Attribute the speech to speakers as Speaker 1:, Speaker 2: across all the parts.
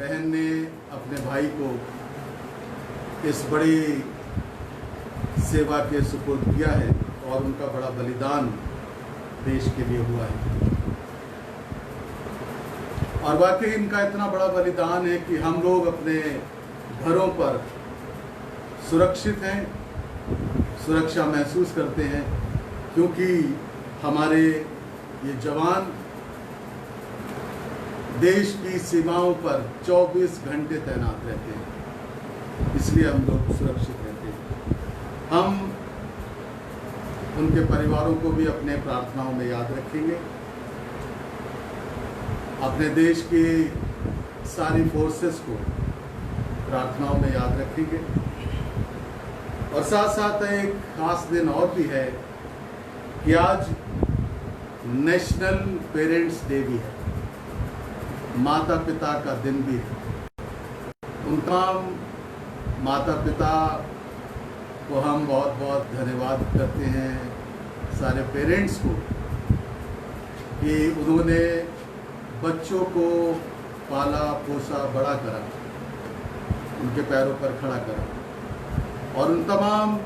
Speaker 1: बहन ने अपने भाई को इस बड़ी सेवा के सुपुर्द किया है और उनका बड़ा बलिदान देश के लिए हुआ है। और वाकई इनका इतना बड़ा बलिदान है कि हम लोग अपने घरों पर सुरक्षित हैं, सुरक्षा महसूस करते हैं, क्योंकि हमारे ये जवान देश की सीमाओं पर 24 घंटे तैनात रहते हैं, इसलिए हम लोग सुरक्षित रहते हैं। हम उनके परिवारों को भी अपने प्रार्थनाओं में याद रखेंगे। अपने देश की सारी फोर्सेस को प्रार्थनाओं में याद रखेंगे। और साथ साथ एक खास दिन और भी है कि आज नेशनल पेरेंट्स डे भी है, माता पिता का दिन भी है। उन तमाम माता पिता को हम बहुत बहुत धन्यवाद करते हैं, सारे पेरेंट्स को, कि उन्होंने बच्चों को पाला पोसा बड़ा करा, उनके पैरों पर खड़ा करा। और उन तमाम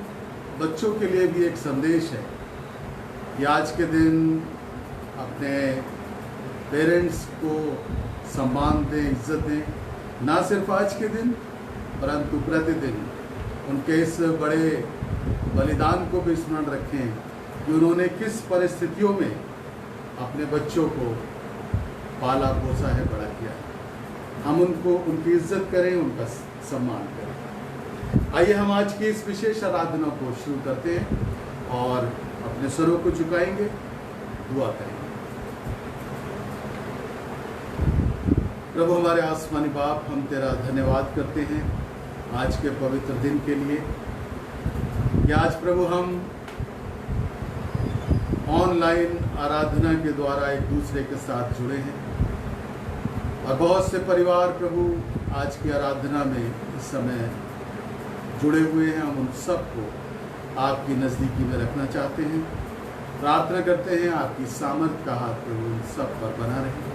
Speaker 1: बच्चों के लिए भी एक संदेश है कि आज के दिन अपने पेरेंट्स को सम्मान दें, इज्जत दें। ना सिर्फ आज के दिन, परंतु प्रतिदिन उनके इस बड़े बलिदान को भी स्मरण रखें कि उन्होंने किस परिस्थितियों में अपने बच्चों को पाला पोसा है, बड़ा किया है। हम उनको उनकी इज्जत करें, उनका सम्मान करें। आइए हम आज की इस विशेष आराधना को शुरू करते हैं और अपने सरों को झुकाएंगे, दुआ करेंगे। प्रभु हमारे आसमानी बाप, हम तेरा धन्यवाद करते हैं आज के पवित्र दिन के लिए कि आज प्रभु हम ऑनलाइन आराधना के द्वारा एक दूसरे के साथ जुड़े हैं। और बहुत से परिवार प्रभु आज की आराधना में इस समय जुड़े हुए हैं। हम उन सबको आपकी नज़दीकी में रखना चाहते हैं, प्रार्थना करते हैं आपकी सामर्थ का हाथ प्रभु उन सब पर बना रहे।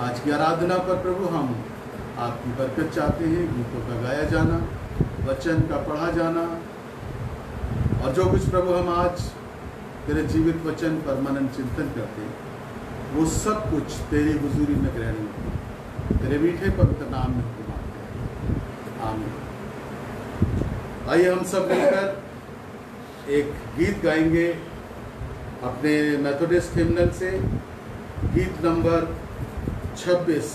Speaker 1: आज की आराधना पर प्रभु हम आपकी बरकत चाहते हैं। गीतों का गाया जाना, वचन का पढ़ा जाना, और जो कुछ प्रभु हम आज तेरे जीवित वचन पर मनन चिंतन करते हैं, वो सब कुछ तेरी हुजूरी में ग्रहण हो, तेरे मीठे पवित्र नाम में हुक्म मांगते हैं, आमीन। आइए हम सब मिलकर एक गीत गाएंगे अपने मेथोडिस्ट हिम्नल से, गीत नंबर 26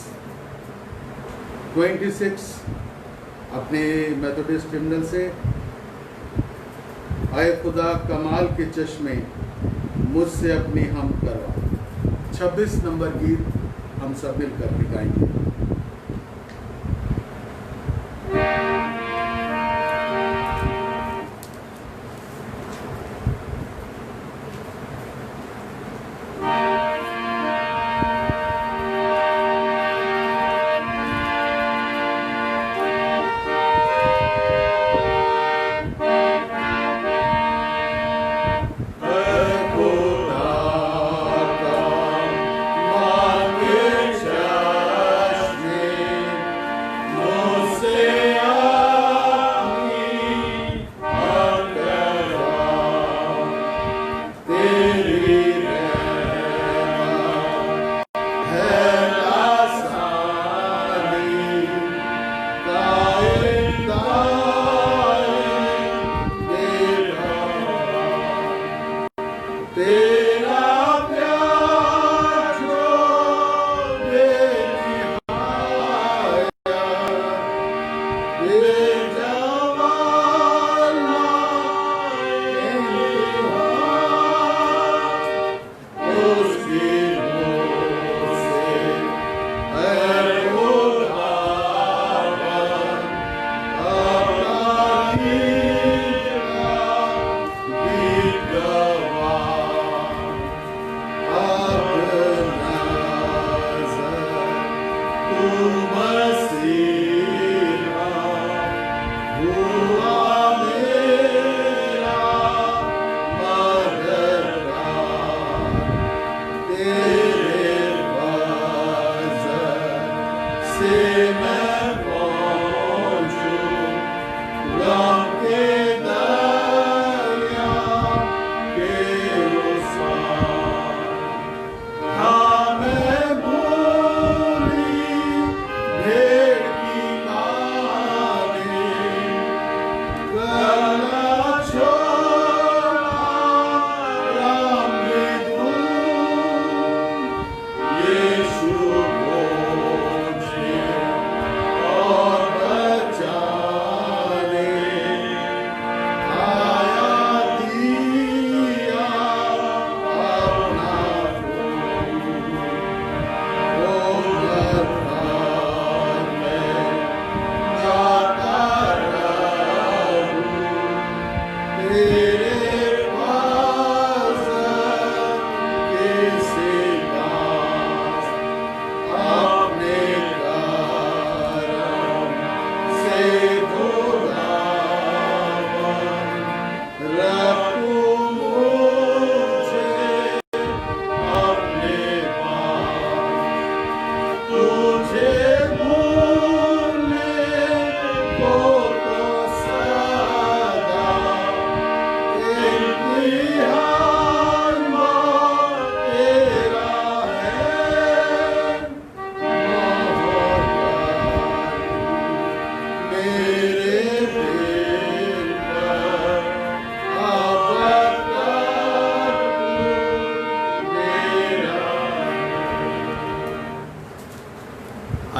Speaker 1: अपने मेथोडिस्ट हिम्नल से, आए खुदा कमाल के चश्मे मुझसे अपनी हम करवा। 26 नंबर गीत हम सब मिलकर के गाएंगे।
Speaker 2: Amen.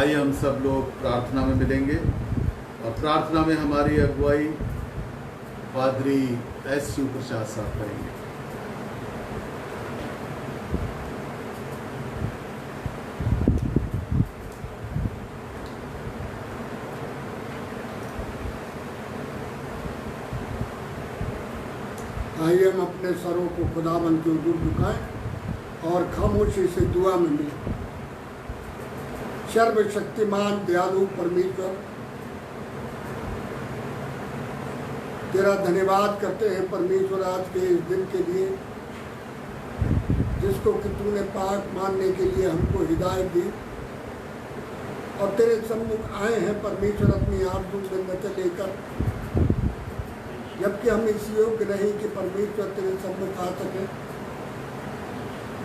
Speaker 1: आइए हम सब लोग प्रार्थना में मिलेंगे और प्रार्थना में हमारी अगुवाई पादरी एस शिव प्रसाद साहब करेंगे।
Speaker 2: आइए हम अपने सरों को खुदाबंद के हुजूर झुकाएं और खामोशी से दुआ में मिलें। सर्वशक्तिमान दयालु परमेश्वर, तेरा धन्यवाद करते हैं परमेश्वर आज के इस दिन के लिए, जिसको कि तूने पाक मानने के लिए हमको हिदायत दी और तेरे सम्मुख आए हैं परमेश्वर अपनी आरज़ू मिन्नतें लेकर, जबकि हम इस योग्य नहीं कि परमेश्वर तेरे सम्मुख आ सके,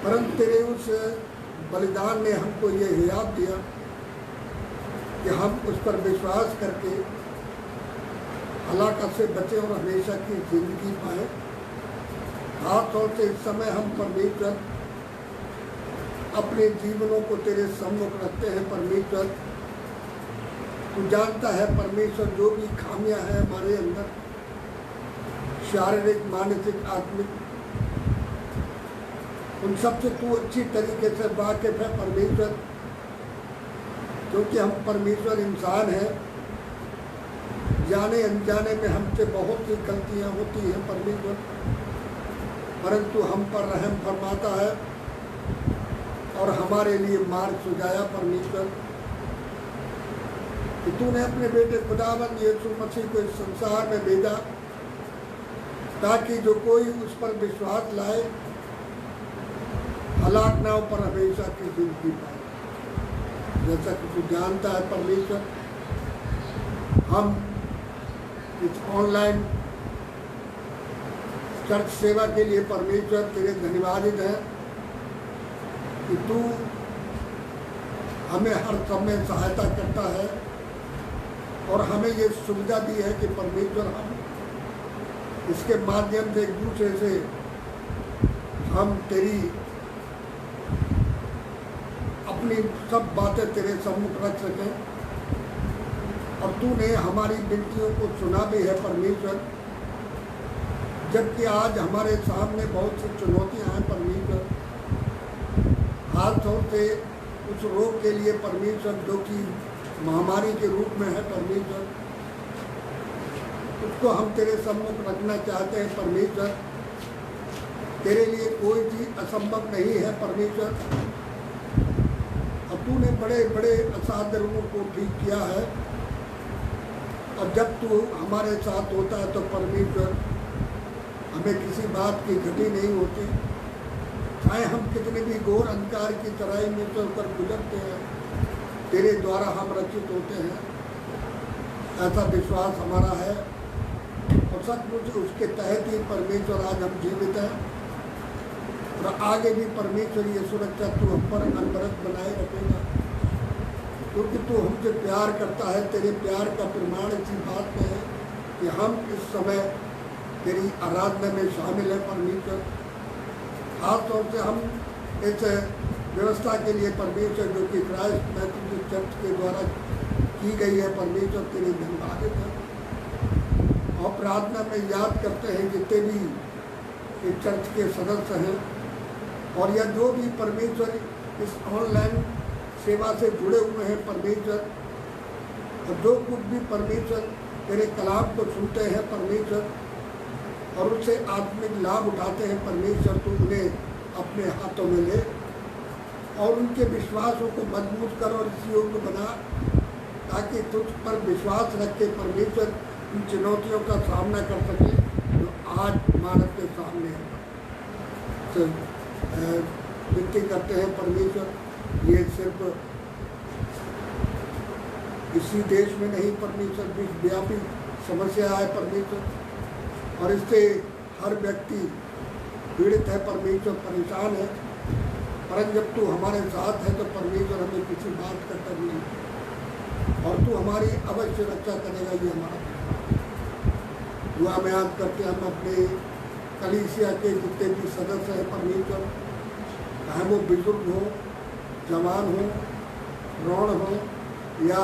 Speaker 2: परंतु तेरे उस बलिदान ने हमको ये हियात दिया कि हम उस पर विश्वास करके हलाकत से बचे और हमेशा की जिंदगी पाए। खास तौर से इस समय हम परमेश्वर अपने जीवनों को तेरे सम्मुख रखते हैं। परमेश्वर तू जानता है परमेश्वर जो भी खामियां हैं हमारे अंदर, शारीरिक, मानसिक, आत्मिक, उन सब से तू अच्छी तरीके से वाकिफ है परमेश्वर, क्योंकि हम परमेश्वर इंसान हैं, जाने अनजाने में हमसे बहुत सी गलतियां होती हैं परमेश्वर, परंतु हम पर रहम फरमाता है और हमारे लिए मार्ग सुझाया परमेश्वर कि तूने अपने बेटे खुदावंद यीशु मसीह को इस संसार में भेजा ताकि जो कोई उस पर विश्वास लाए हलाक ना हो पर हमेशा की जिंदगी पाए। जैसा कि तू जानता है परमेश्वर, हम इस ऑनलाइन चर्च सेवा के लिए परमेश्वर तेरे धन्यवादित हैं कि तू हमें हर समय सहायता करता है और हमें ये सुविधा दी है कि परमेश्वर हम इसके माध्यम से एक दूसरे से हम तेरी अपनी सब बातें तेरे सम्मुख रख सकें, और तूने हमारी विनतियों को सुना भी है परमेश्वर, जबकि आज हमारे सामने बहुत सी चुनौतियां हैं परमेश्वर, खास तौर से उस रोग के लिए परमेश्वर जो कि महामारी के रूप में है परमेश्वर, उसको हम तेरे सम्मुख रखना चाहते हैं परमेश्वर। तेरे लिए कोई चीज़ असंभव नहीं है परमेश्वर, और तूने बड़े बड़े असाध्य रोगों को ठीक किया है, और जब तू हमारे साथ होता है तो परमेश्वर हमें किसी बात की घटी नहीं होती, चाहे हम कितने भी घोर अंधकार की तराई में से होकर गुजरते हैं, तेरे द्वारा हम रक्षित होते हैं, ऐसा विश्वास हमारा है। और सचमुच उसके तहत ही परमेश्वर आज हम जीवित हैं, और आगे भी परमेश्वर ये सुरक्षा तू हम पर अनवरत बनाए रखेगा, क्योंकि तू हमसे प्यार करता है। तेरे प्यार का प्रमाण इसी बात में है कि हम इस समय तेरी आराधना में शामिल हैं परमेश्वर। खास तौर से हम इस व्यवस्था के लिए परमेश्वर जो कि क्राइस्ट मैथोडिस्ट चर्च के द्वारा की गई है परमेश्वर, तेरे धन्यवादित है। और प्रार्थना में याद करते हैं जितने भी इस चर्च के सदस्य हैं, और या जो भी परमेश्वर इस ऑनलाइन सेवा से जुड़े हुए हैं परमेश्वर, और जो कुछ भी परमेश्वर तेरे कलाम को सुनते हैं परमेश्वर और उससे आत्मिक लाभ उठाते हैं परमेश्वर, तो उन्हें अपने हाथों में ले और उनके विश्वासों को मजबूत कर और इस योग्य बना, ताकि तुझ पर विश्वास रख के परमेश्वर इन चुनौतियों का सामना कर सके जो आज मानव के सामने है। विनती करते हैं परमेश्वर, ये सिर्फ इसी देश में नहीं परमेश्वर, विश्वव्यापी समस्या है परमेश्वर, और इससे हर व्यक्ति पीड़ित है परमेश्वर, परेशान है। परंतु जब तू हमारे साथ है तो परमेश्वर हमें किसी बात का डर नहीं, और तू हमारी अवश्य रक्षा करेगा, ये हमारा दुआ में याद करके हम अपने कलीसिया के जितने भी सदस्य हैं परमेश्वर, चाहे वो बुजुर्ग हो, जवान हो, प्रौढ़ हो, या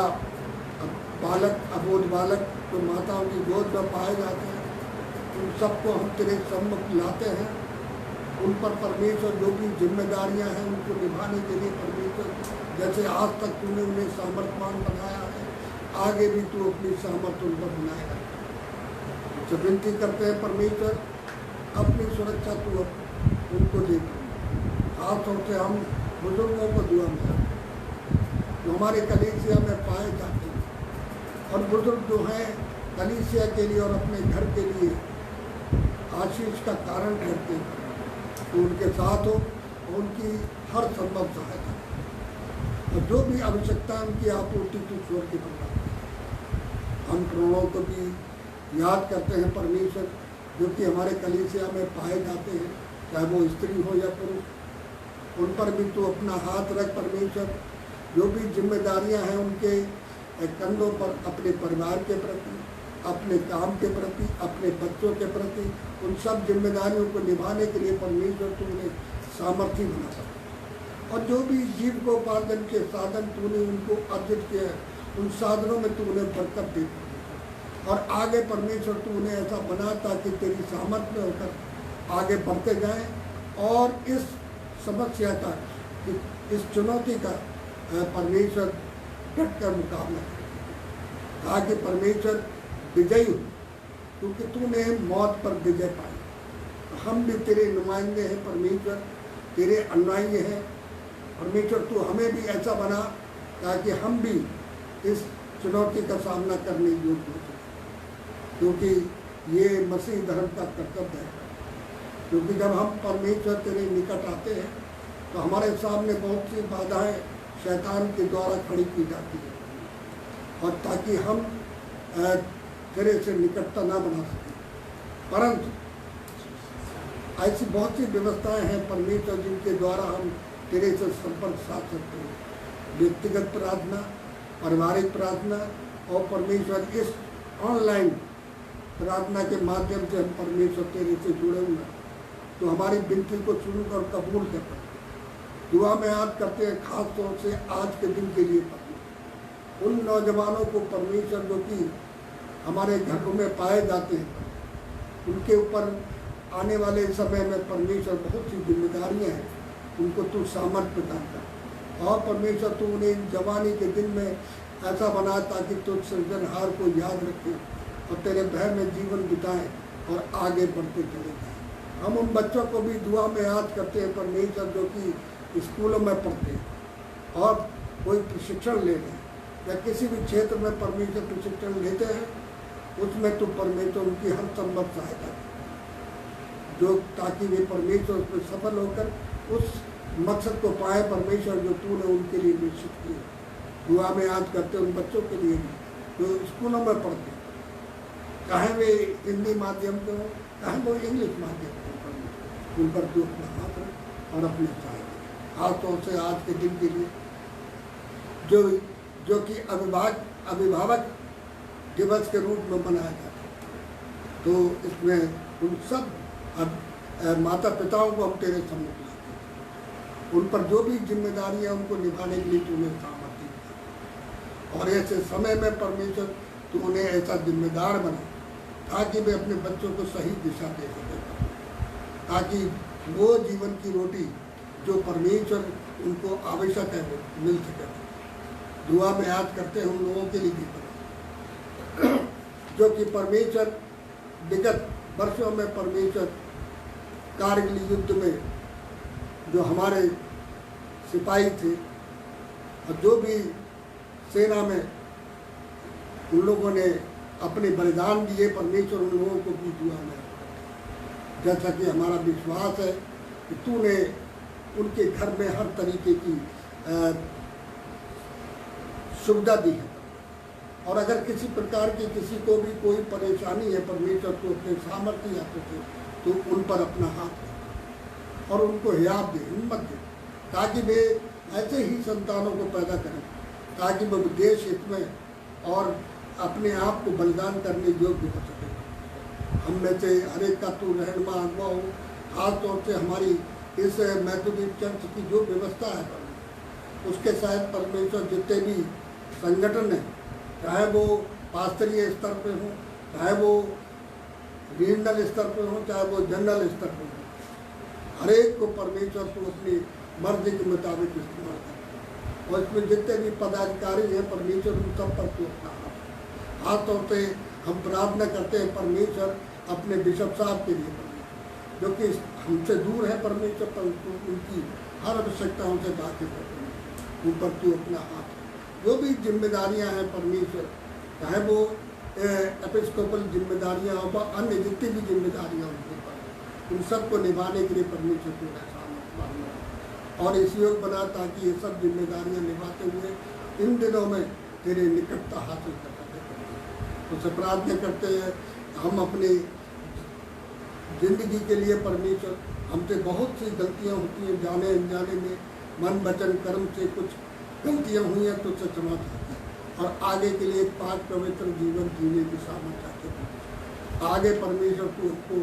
Speaker 2: बालक, अबोध बालक जो माताओं की गोद में पाए जाते हैं, उन सबको हम तेरे सम्मुख लाते हैं। उन पर परमेश्वर जो भी जिम्मेदारियां हैं उनको निभाने के लिए परमेश्वर, जैसे आज तक तूने उन्हें सामर्थ्यवान बनाया है, आगे भी तू अपनी सामर्थ्य उन पर बनाएगा। तो विनती करते हैं परमेश्वर, अपनी सुरक्षा तू उनको दे। खासतौर से हम बुजुर्गों को दुआ में जो हमारे कलीसिया में पाए जाते हैं, और बुजुर्ग जो हैं कलीसिया के लिए और अपने घर के लिए आशीष का कारण करते हैं, तो उनके साथ हो और उनकी हर संभव सहायता, और जो भी आवश्यकता उनकी आपूर्ति तू स्वर्ग के बना। हम प्रणों को भी याद करते हैं परमेश्वर, जो कि हमारे कलीसिया में पाए जाते हैं, चाहे वो स्त्री हो या पुरुष, उन पर भी तू अपना हाथ रख परमेश्वर। जो भी जिम्मेदारियां हैं उनके कंधों पर, अपने परिवार के प्रति, अपने काम के प्रति, अपने बच्चों के प्रति, उन सब जिम्मेदारियों को निभाने के लिए परमेश्वर तू उन्हें सामर्थ्य बना सकता। और जो भी जीविकोपार्जन के साधन तूने उनको अर्जित किया है, उन साधनों में तू उन्हें बरकत दे, और आगे परमेश्वर तू उन्हें ऐसा बना ताकि तेरी सामर्थ्य में होकर आगे बढ़ते जाएं, और इस समस्या का, इस चुनौती का परमेश्वर डट कर मुकाबला करे, ताकि परमेश्वर विजयी हो, क्योंकि तूने मौत पर विजय पाई। हम भी तेरे नुमाइंदे हैं परमेश्वर, तेरे अनुयायी हैं परमेश्वर। तू हमें भी ऐसा बना ताकि हम भी इस चुनौती का सामना करने योग्य हो सकें, क्योंकि ये मसीह धर्म का कर्तव्य है। क्योंकि जब हम परमेश्वर तेरे निकट आते हैं तो हमारे सामने बहुत सी बाधाएं शैतान के द्वारा खड़ी की जाती है, और ताकि हम तेरे से निकटता ना बना सकें। परंतु ऐसी बहुत सी व्यवस्थाएं हैं परमेश्वर, जिनके द्वारा हम तेरे से संपर्क साध सकते हैं। व्यक्तिगत प्रार्थना, पारिवारिक प्रार्थना, और परमेश्वर इस ऑनलाइन प्रार्थना के माध्यम से हम परमेश्वर तेरे से जुड़े हुए हैं। तो हमारी विनती को सुनकर कबूल कर, दुआ में याद करते हैं, खास तौर से आज के दिन के लिए उन नौजवानों को परमेश्वर जो कि हमारे घरों में पाए जाते हैं, उनके ऊपर आने वाले समय में परमेश्वर बहुत सी जिम्मेदारियां हैं, उनको तू सामर्थ्य प्रदान कर। और परमेश्वर तू उन्हें जवानी के दिन में ऐसा बना ताकि तुझ सृजनहार को याद रखें और तेरे भय में जीवन बिताएं और आगे बढ़ते चले जाएं। हम उन बच्चों को भी दुआ में याद करते हैं परमेश्वर, जो कि स्कूलों में पढ़ते हैं और कोई प्रशिक्षण ले रहे हैं या किसी भी क्षेत्र में परमेश्वर प्रशिक्षण लेते हैं, उसमें तो परमेश्वर उनकी हर संभव सहायता जो, ताकि वे परमेश्वर उसमें सफल होकर उस मकसद को पाए परमेश्वर जो तूने उनके लिए निश्चित किया। दुआ में याद करते उन बच्चों के लिए भी जो स्कूलों में पढ़ते, चाहे वे हिंदी माध्यम के हों, चाहे वो इंग्लिश माध्यम के हों, उन पर तू अपना हाथ रख और अपने सहायता। खासतौर से आज के दिन के लिए जो कि अभिभावक दिवस के रूप में मनाया जाता है, तो इसमें उन सब माता पिताओं को हम तेरे सम्मुख लाते हैं। उन पर जो भी जिम्मेदारी है उनको निभाने के लिए तूने सामर्थ्य दिया, और ऐसे समय में परमेश्वर तू उन्हें ऐसा जिम्मेदार बना ताकि वे अपने बच्चों को सही दिशा दे सके, ताकि वो जीवन की रोटी जो परमेश्वर उनको आवश्यक है वो मिल सके। दुआ में याद करते हैं उन लोगों के लिए भी जो कि परमेश्वर विगत वर्षों में परमेश्वर कारगिल युद्ध में जो हमारे सिपाही थे और जो भी सेना में उन लोगों ने अपने बलिदान दिए, परमेश्वर उन लोगों को भी दुआ में, जैसा कि हमारा विश्वास है कि तूने उनके घर में हर तरीके की सुविधा दी है, और अगर किसी प्रकार की किसी को भी कोई परेशानी है परमेश्वर को अपने सामर्थ्य यात्रा से तो उन पर अपना हाथ दे और उनको हियात दे, हिम्मत दे, ताकि वे ऐसे ही संतानों को पैदा करें ताकि वो देश हित में और अपने आप को बलिदान करने योग्य हो सके। हम में से हर एक का तू रहनुमा अगवा हो। खास तौर से हमारी इस मेथोडिस्ट चर्च की जो व्यवस्था है उसके शायद परमेश्वर जितने भी संगठन है, चाहे वो पास्तरीय स्तर पे हो, चाहे वो रीजनल स्तर पे हो, चाहे वो जनरल स्तर पे हो, हर एक को परमेश्वर को अपनी मर्जी के मुताबिक इस्तेमाल कर। और इसमें जितने भी पदाधिकारी हैं, परमेश्वर उन सब पर तू अपना हाथ तौर पे हम प्रार्थना करते हैं परमेश्वर अपने बिशप साहब के लिए, जो कि हमसे दूर है परमेश्वर, पर उनकी हर आवश्यकताओं से वाकिफ है, उन पर तू अपना हाथ, जो भी जिम्मेदारियां हैं परमेश्वर, चाहे वो एपिस्कोपल जिम्मेदारियां हो, अन्य जितनी भी जिम्मेदारियां उनके पर, उन सबको निभाने के लिए परमेश्वर को ऐसा और इस योग बना, ताकि ये सब जिम्मेदारियां निभाते हुए इन दिनों में तेरे निकटता हासिल कर सके। उससे प्रार्थना करते हैं हम अपनी जिंदगी के लिए परमेश्वर, हमसे बहुत सी गलतियां होती हैं, जाने अनजाने में, मन वचन कर्म से कुछ गलतियां हुई हैं, तो उससे क्षमा चाहते हैं और आगे के लिए पाक पवित्र जीवन जीने की सामर्थ्य चाहते हैं। आगे परमेश्वर तू हमको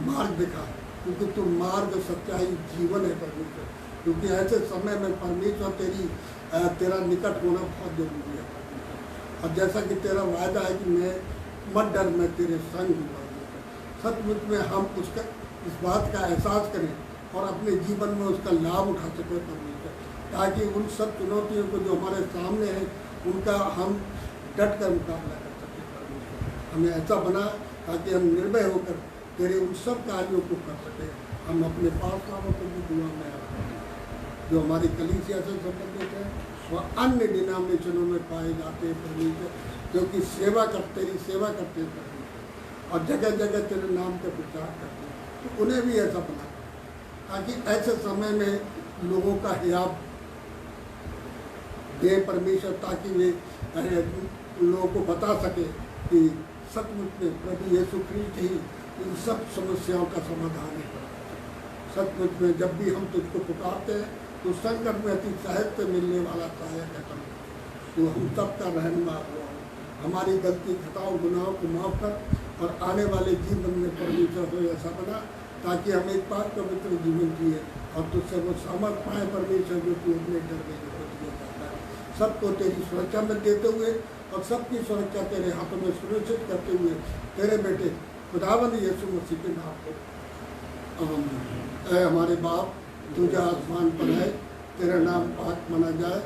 Speaker 2: मार्ग दिखा, क्योंकि तू मार्ग सच्चाई जीवन है परमेश्वर, क्योंकि ऐसे समय में परमेश्वर तेरा निकट होना बहुत जरूरी है। और जैसा कि तेरा वायदा है कि मैं मत डर, मैं तेरे संग हूँ, सचमुच में हम उसका इस बात का एहसास करें और अपने जीवन में उसका लाभ उठा सकें परमेश्वर, ताकि उन सब चुनौतियों को जो हमारे सामने है उनका हम डट कर मुकाबला कर सकें परमेश्वर। हमें ऐसा बना ताकि हम निर्भय होकर तेरे उन सब कार्यों को कर सकें। हम अपने पास वालों को भी दुआ में रखें जो हमारी कलीसिया से संबंधित है, वह अन्य डिनोमिनेशनों में पाए जाते हैं परमेश्वर, क्योंकि तेरी सेवा करते हैं परमेश्वर, और जगह जगह तेरे नाम का प्रचार करते हैं। तो उन्हें भी ऐसा बना, ताकि ऐसे समय में लोगों का हियाब दे परमेश्वर, ताकि वे लोगों को बता सके कि सचमुच में प्रभु यीशु ख्रीस्ट ही इन सब समस्याओं का समाधान है। सचमुच में जब भी हम तुझको पुकारते हैं तो संकट में अति सहायता मिलने वाला सहायक है तो हम सब का रहनुमा हुआ, हमारी गलती खताओं गुनाहों को माफ कर और आने वाले जीवन में परमेश्वर हो ऐसा बना, ताकि हम एक पाक पवित्र जीवन जिए और तुझसे वो सामर्थ पाए परमेश्वर जो तू अपने डर में चाहता है। सबको तेरी सुरक्षा में देते हुए और सबकी सुरक्षा तेरे हाथों में सुनिश्चित करते हुए तेरे बेटे खुदावंद यीशु मसीह के नाम को हमारे बाप तुझे आसमान पर है, तेरा नाम पाक माना जाए,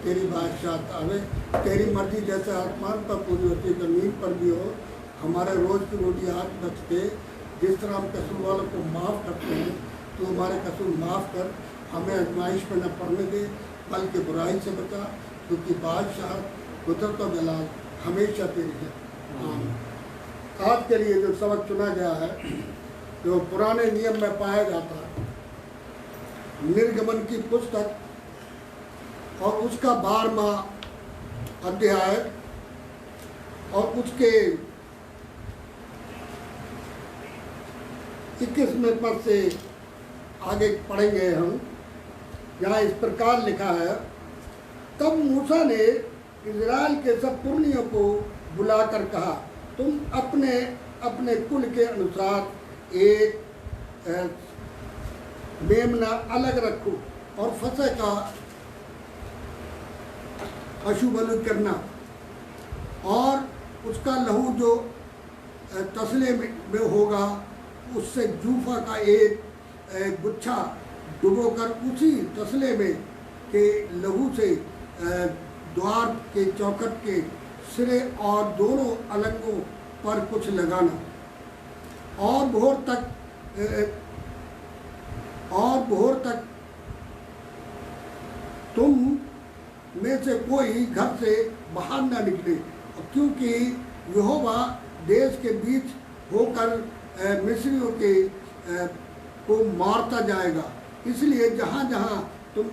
Speaker 2: तेरी बादशाह आवे, तेरी मर्जी जैसे आसमान पर पूरी होती जमीन पर भी हो। हमारे रोज़ की रोटी आज बच के, जिस तरह हम कसूर वालों को माफ़ करते हैं तो हमारे कसूर माफ़ कर, हमें आजमाइश में न पड़ने दे बल्कि बुराई से बचा, क्योंकि बादशाह कुदरत और जलाल हमेशा तेरी है। आज के लिए जो सबक चुना गया है, जो पुराने नियम में पाया जाता है, निर्गमन की पुस्तक और उसका 12वां अध्याय और उसके 21वें पद से आगे पढ़ेंगे हम। यहाँ इस प्रकार लिखा है, तब मूसा ने इज़राइल के सब पुरनियों को बुलाकर कहा, तुम अपने अपने कुल के अनुसार एक मेमना अलग रखो और फसह का पशु बलि करना, और उसका लहू जो तसले में होगा उससे जूफा का एक गुच्छा डुबोकर उसी तसले में के लहू से द्वार के चौखट के सिरे और दोनों अलंगों पर कुछ लगाना, और भोर तक तुम में से कोई घर से बाहर न निकले, क्योंकि यहोवा देश के बीच होकर मिस्रियों के को मारता जाएगा। इसलिए जहाँ जहाँ तुम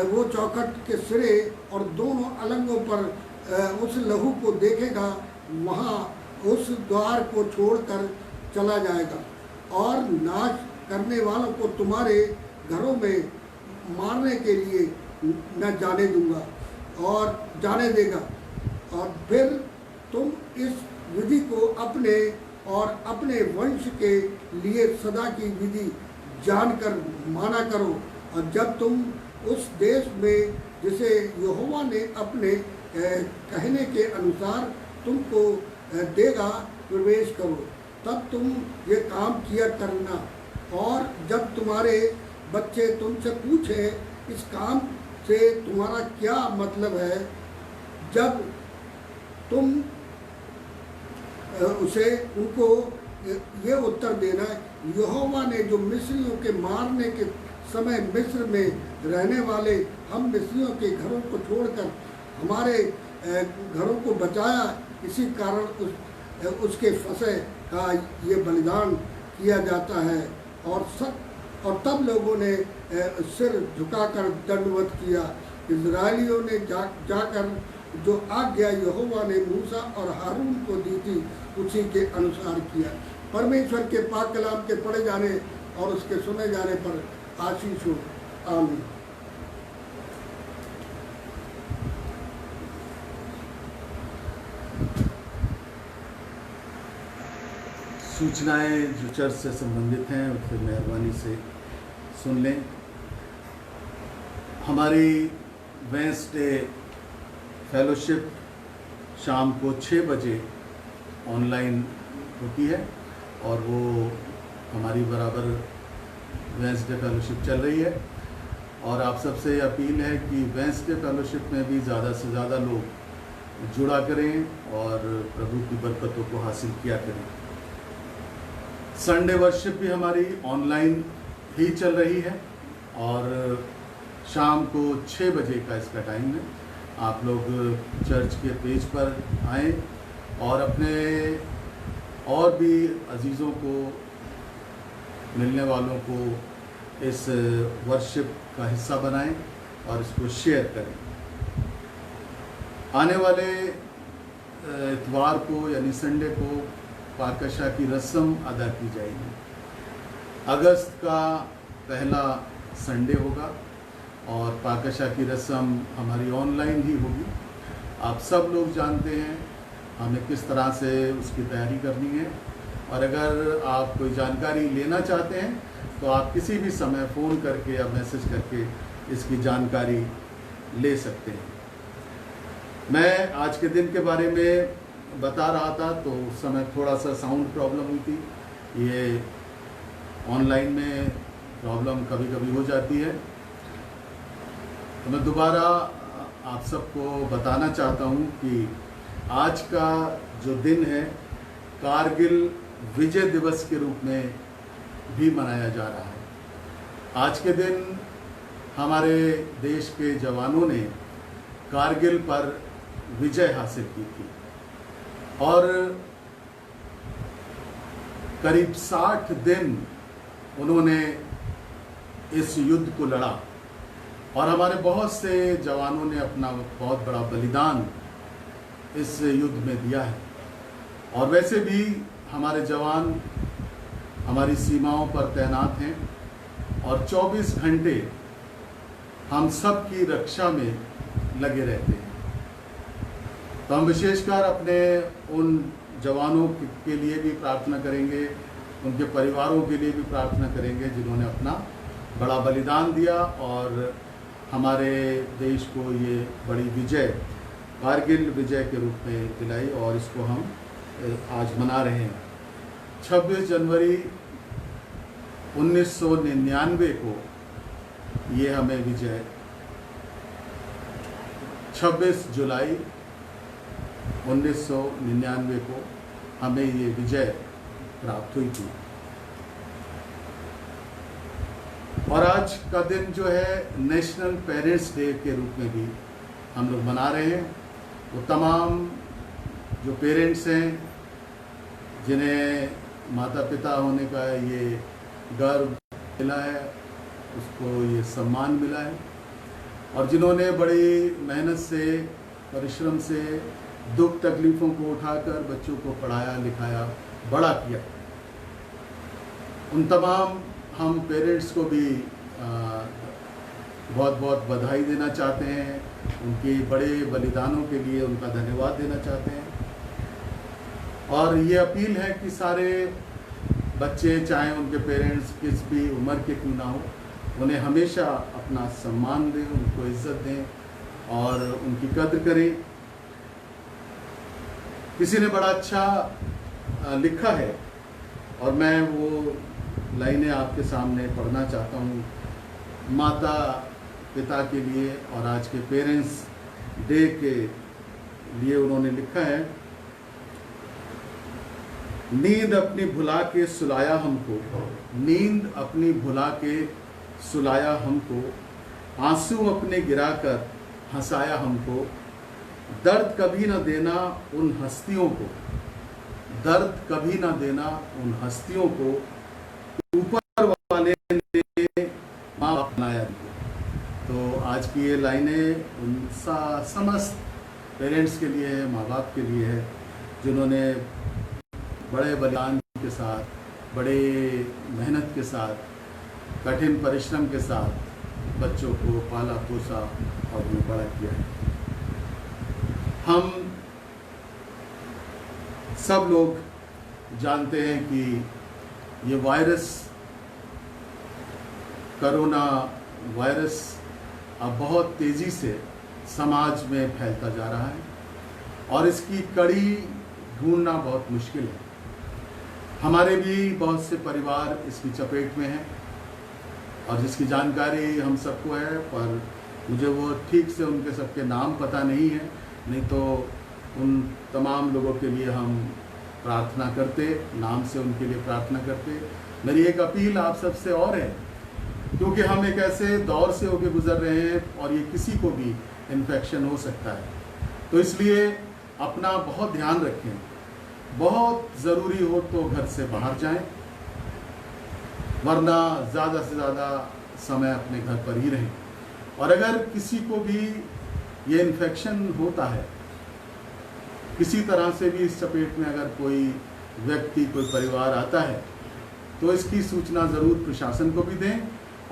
Speaker 2: वो चौखट के सिरे और दोनों अलंगों पर उस लहू को देखेगा, वहाँ उस द्वार को छोड़कर चला जाएगा, और नाश करने वालों को तुम्हारे घरों में मारने के लिए न जाने दूंगा और जाने देगा। और फिर तुम इस विधि को अपने और अपने वंश के लिए सदा की विधि जानकर माना करो, और जब तुम उस देश में जिसे यहोवा ने अपने कहने के अनुसार तुमको देगा, प्रवेश करो, तब तुम ये काम किया करना। और जब तुम्हारे बच्चे तुमसे पूछे इस काम से तुम्हारा क्या मतलब है, जब तुम उनको ये उत्तर देना, यहोवा ने जो मिस्रियों के मारने के समय मिस्र में रहने वाले हम मिस्रियों के घरों को छोड़कर हमारे घरों को बचाया, इसी कारण उसके फंसे का ये बलिदान किया जाता है। और तब लोगों ने सिर झुकाकर दंडवत किया। इजरायलियों ने जाकर जो आज्ञा यहोवा ने मूसा और हारून को दी थी उसी के अनुसार किया। परमेश्वर के पाक कलाम के पढ़े जाने और उसके सुने जाने पर आशीष हो। आमीन।
Speaker 1: सूचनाएं जो चर्च से संबंधित हैं उसे मेहरबानी से सुन लें। हमारी वेंसडे फेलोशिप शाम को 6 बजे ऑनलाइन होती है और वो हमारी बराबर वेंसडे फेलोशिप चल रही है। और आप सबसे अपील है कि वेंसडे फेलोशिप में भी ज़्यादा से ज़्यादा लोग जुड़ा करें और प्रभु की बरकतों को हासिल किया करें। संडे वर्शिप भी हमारी ऑनलाइन ही चल रही है और शाम को 6 बजे का इसका टाइम है। आप लोग चर्च के पेज पर आएँ और अपने और भी अजीज़ों को, मिलने वालों को इस वर्शिप का हिस्सा बनाएं और इसको शेयर करें। आने वाले इतवार को यानी संडे को पाकशा की रस्म अदा की जाएगी। अगस्त का पहला संडे होगा और पाकशा की रस्म हमारी ऑनलाइन ही होगी। आप सब लोग जानते हैं हमें किस तरह से उसकी तैयारी करनी है और अगर आप कोई जानकारी लेना चाहते हैं तो आप किसी भी समय फ़ोन करके या मैसेज करके इसकी जानकारी ले सकते हैं। मैं आज के दिन के बारे में बता रहा था तो उस समय थोड़ा सा साउंड प्रॉब्लम हुई थी। ये ऑनलाइन में प्रॉब्लम कभी कभी हो जाती है, तो मैं दोबारा आप सबको बताना चाहता हूँ कि आज का जो दिन है कारगिल विजय दिवस के रूप में भी मनाया जा रहा है। आज के दिन हमारे देश के जवानों ने कारगिल पर विजय हासिल की थी और करीब 60 दिन उन्होंने इस युद्ध को लड़ा और हमारे बहुत से जवानों ने अपना बहुत बड़ा बलिदान इस युद्ध में दिया है। और वैसे भी हमारे जवान हमारी सीमाओं पर तैनात हैं और 24 घंटे हम सब की रक्षा में लगे रहते हैं। तो हम विशेषकर अपने उन जवानों के लिए भी प्रार्थना करेंगे, उनके परिवारों के लिए भी प्रार्थना करेंगे जिन्होंने अपना बड़ा बलिदान दिया और हमारे देश को ये बड़ी विजय, कारगिल विजय के रूप में दिलाई और इसको हम आज मना रहे हैं। 26 जनवरी 1999 को ये हमें विजय, 26 जुलाई 1999 को हमें ये विजय प्राप्त हुई थी। और आज का दिन जो है नेशनल पेरेंट्स डे के रूप में भी हम लोग मना रहे हैं। वो तमाम जो पेरेंट्स हैं जिन्हें माता पिता होने का ये गर्व मिला है, उसको ये सम्मान मिला है और जिन्होंने बड़ी मेहनत से, परिश्रम से, दुख तकलीफ़ों को उठाकर बच्चों को पढ़ाया लिखाया, बड़ा किया, उन तमाम हम पेरेंट्स को भी बहुत बहुत बधाई देना चाहते हैं। उनके बड़े बलिदानों के लिए उनका धन्यवाद देना चाहते हैं और ये अपील है कि सारे बच्चे, चाहे उनके पेरेंट्स किस भी उम्र के क्यों ना हो, उन्हें हमेशा अपना सम्मान दें, उनको इज्जत दें और उनकी कद्र करें किसी ने बड़ा अच्छा लिखा है और मैं वो लाइनें आपके सामने पढ़ना चाहता हूँ। माता पिता के लिए और आज के पेरेंट्स डे के लिए उन्होंने लिखा है, नींद अपनी भुला के सुलाया हमको, नींद अपनी भुला के सुलाया हमको, आंसू अपने गिराकर हंसाया हमको, दर्द कभी न देना उन हस्तियों को, दर्द कभी न देना उन हस्तियों को, ऊपर वाले ने माँ बाप बनाया। तो आज की ये लाइनें उन समस्त पेरेंट्स के लिए है, माँ बाप के लिए है, जिन्होंने बड़े बलिदान के साथ, बड़े मेहनत के साथ, कठिन परिश्रम के साथ बच्चों को पाला पोसा और उन्हें बड़ा किया है। हम सब लोग जानते हैं कि ये वायरस, कोरोना वायरस अब बहुत तेज़ी से समाज में फैलता जा रहा है और इसकी कड़ी ढूंढना बहुत मुश्किल है। हमारे भी बहुत से परिवार इसकी चपेट में हैं और जिसकी जानकारी हम सबको है, पर मुझे वो ठीक से उनके सबके नाम पता नहीं है, नहीं तो उन तमाम लोगों के लिए हम प्रार्थना करते, नाम से उनके लिए प्रार्थना करते। मेरी एक अपील आप सबसे और है, क्योंकि हम एक ऐसे दौर से होकर गुजर रहे हैं और ये किसी को भी इन्फेक्शन हो सकता है, तो इसलिए अपना बहुत ध्यान रखें। बहुत ज़रूरी हो तो घर से बाहर जाएं, वरना ज़्यादा से ज़्यादा समय अपने घर पर ही रहें। और अगर किसी को भी ये इन्फेक्शन होता है, किसी तरह से भी इस चपेट में अगर कोई व्यक्ति, कोई परिवार आता है, तो इसकी सूचना ज़रूर प्रशासन को भी दें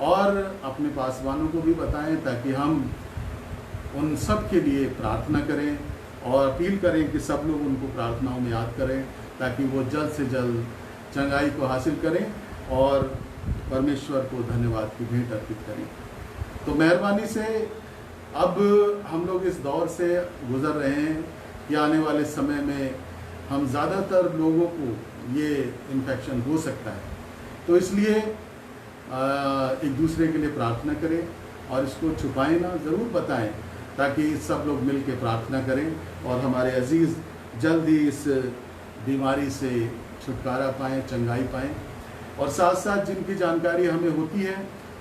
Speaker 1: और अपने पास वालों को भी बताएं, ताकि हम उन सब के लिए प्रार्थना करें और अपील करें कि सब लोग उनको प्रार्थनाओं में याद करें, ताकि वो जल्द से जल्द चंगाई को हासिल करें और परमेश्वर को धन्यवाद की भेंट अर्पित करें। तो मेहरबानी से अब हम लोग इस दौर से गुजर रहे हैं कि आने वाले समय में हम ज़्यादातर लोगों को ये इन्फेक्शन हो सकता है, तो इसलिए एक दूसरे के लिए प्रार्थना करें और इसको छुपाएं ना, ज़रूर बताएं, ताकि सब लोग मिल के प्रार्थना करें और हमारे अजीज़ जल्द ही इस बीमारी से छुटकारा पाएँ, चंगाई पाएँ। और साथ साथ जिनकी जानकारी हमें होती है,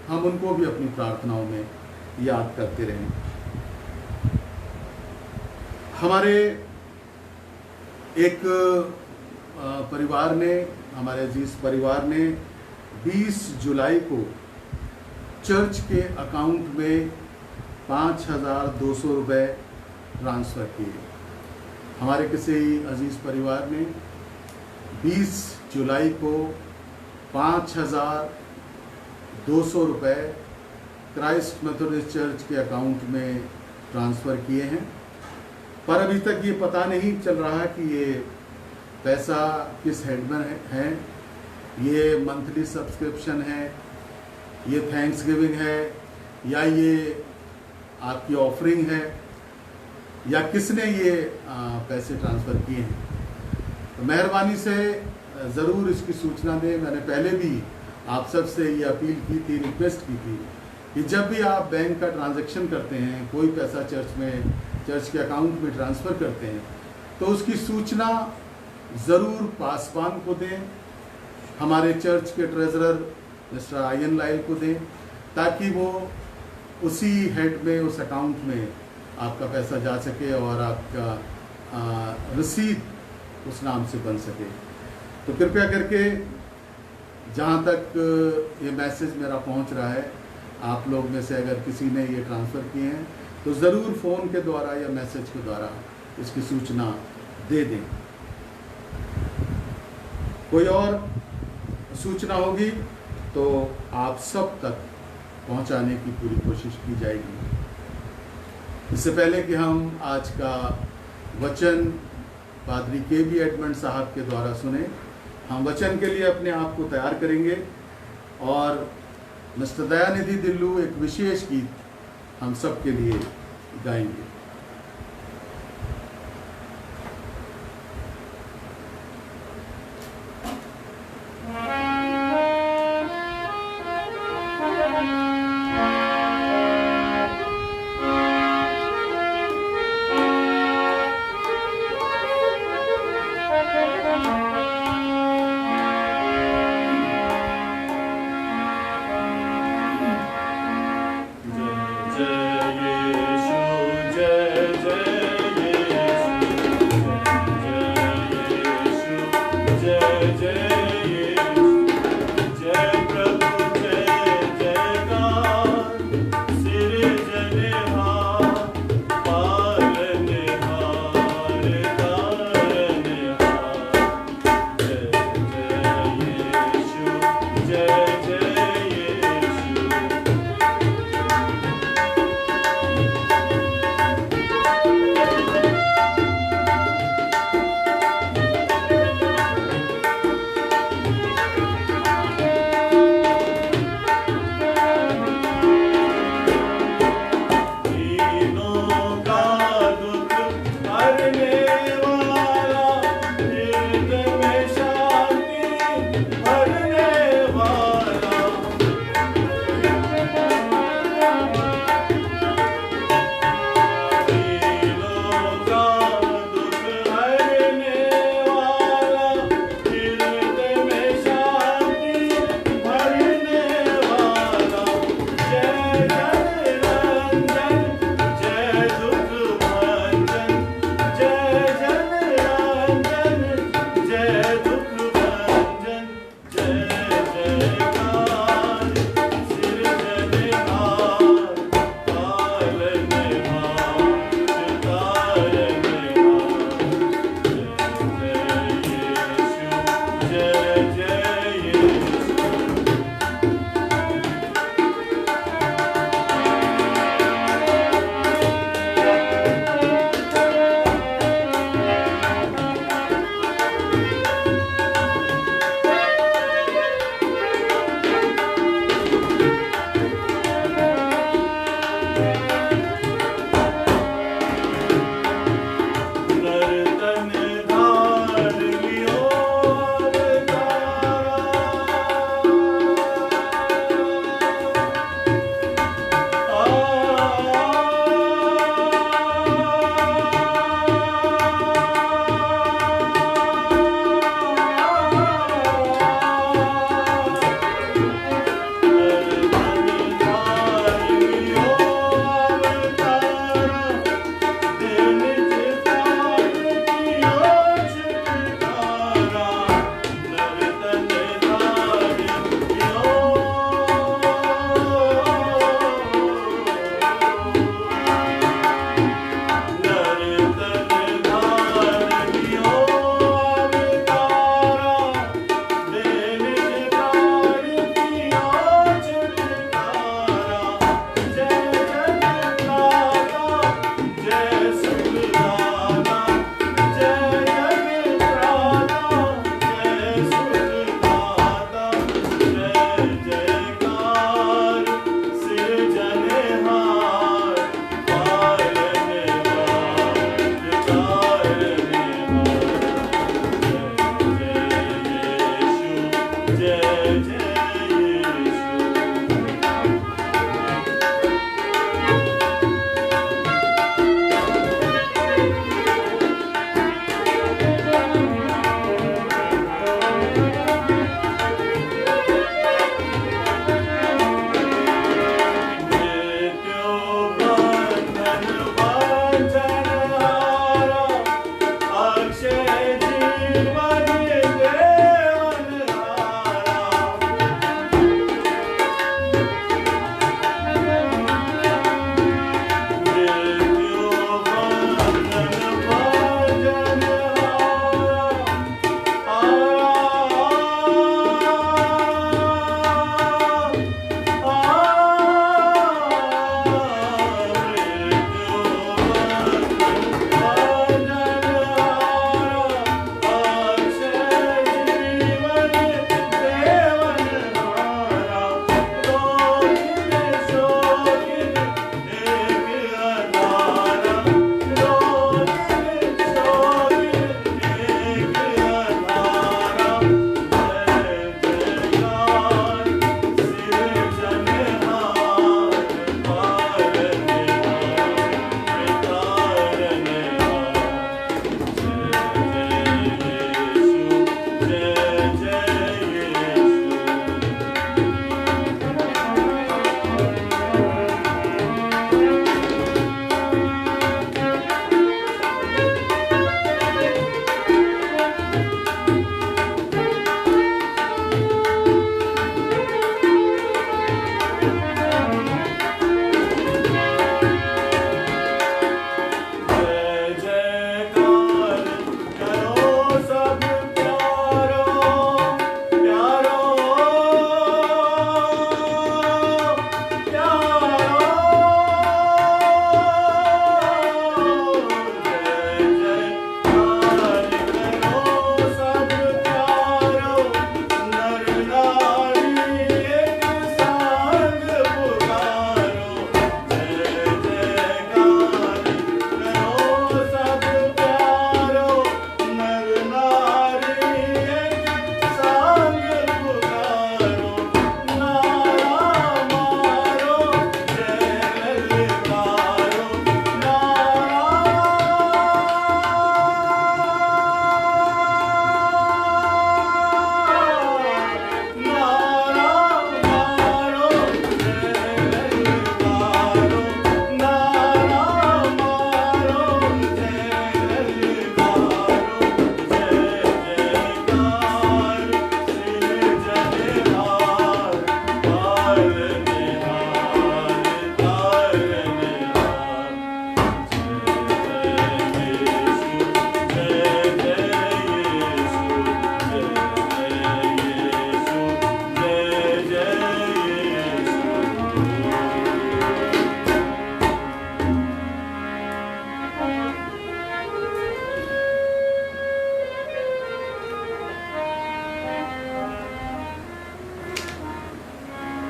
Speaker 1: हम उनको भी अपनी प्रार्थनाओं में याद करते रहें। हमारे एक परिवार ने, हमारे अजीज परिवार ने 20 जुलाई को चर्च के अकाउंट में 5,200 रुपये ट्रांसफ़र किए। हमारे किसी अजीज़ परिवार ने 20 जुलाई को 5,200 रुपये क्राइस्ट मेथोडिस्ट चर्च के अकाउंट में ट्रांसफ़र किए हैं, पर अभी तक ये पता नहीं चल रहा कि ये पैसा किस हेड में है। ये मंथली सब्सक्रिप्शन है, ये थैंक्स गिविंग है, या ये आपकी ऑफरिंग है, या किसने ये पैसे ट्रांसफ़र किए हैं। तो मेहरबानी से ज़रूर इसकी सूचना दें। मैंने पहले भी आप सब से ये अपील की थी, रिक्वेस्ट की थी कि जब भी आप बैंक का ट्रांजैक्शन करते हैं, कोई पैसा चर्च के अकाउंट में ट्रांसफ़र करते हैं, तो उसकी सूचना ज़रूर पासवान को दें, हमारे चर्च के ट्रेजरर मिस्टर आयन लाइल को दें, ताकि वो उसी हेड में, उस अकाउंट में आपका पैसा जा सके और आपका रसीद उस नाम से बन सके। तो कृपया करके जहाँ तक ये मैसेज मेरा पहुँच रहा है, आप लोग में से अगर किसी ने ये ट्रांसफ़र किए हैं, तो ज़रूर फ़ोन के द्वारा या मैसेज के द्वारा इसकी सूचना दे दें। कोई और सूचना होगी तो आप सब तक पहुंचाने की पूरी कोशिश की जाएगी। इससे पहले कि हम आज का वचन पादरी KB एडमंड साहब के द्वारा सुने, हम वचन के लिए अपने आप को तैयार करेंगे और मिस्टर दयानिधि दिल्लू एक विशेष गीत हम सब के लिए गाएंगे।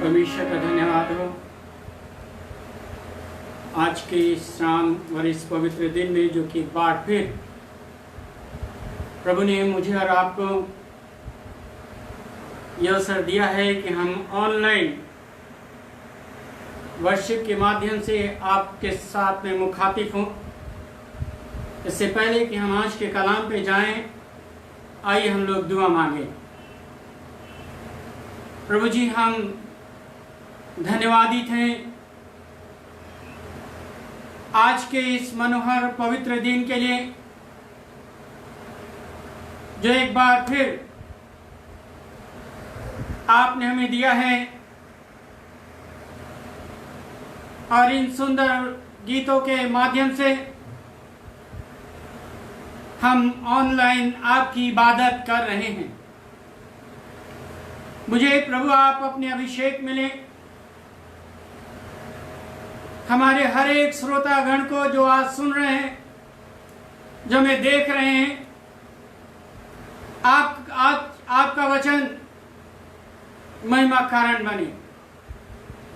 Speaker 3: परमेश्वर का धन्यवाद हो आज के इस शाम और इस पवित्र दिन में, जो कि एक बार फिर प्रभु ने मुझे और आपको यह अवसर दिया है कि हम ऑनलाइन वर्शिप के माध्यम से आपके साथ में मुखातिब हों। इससे पहले कि हम आज के कलाम पे जाएं, आइए हम लोग दुआ मांगे। प्रभु जी, हम धन्यवादित हैं आज के इस मनोहर पवित्र दिन के लिए, जो एक बार फिर आपने हमें दिया है। और इन सुंदर गीतों के माध्यम से हम ऑनलाइन आपकी इबादत कर रहे हैं। मुझे प्रभु आप अपने अभिषेक मिले, हमारे हर एक श्रोतागण को जो आज सुन रहे हैं, जो हमें देख रहे हैं। आपका वचन महिमा कारण बने,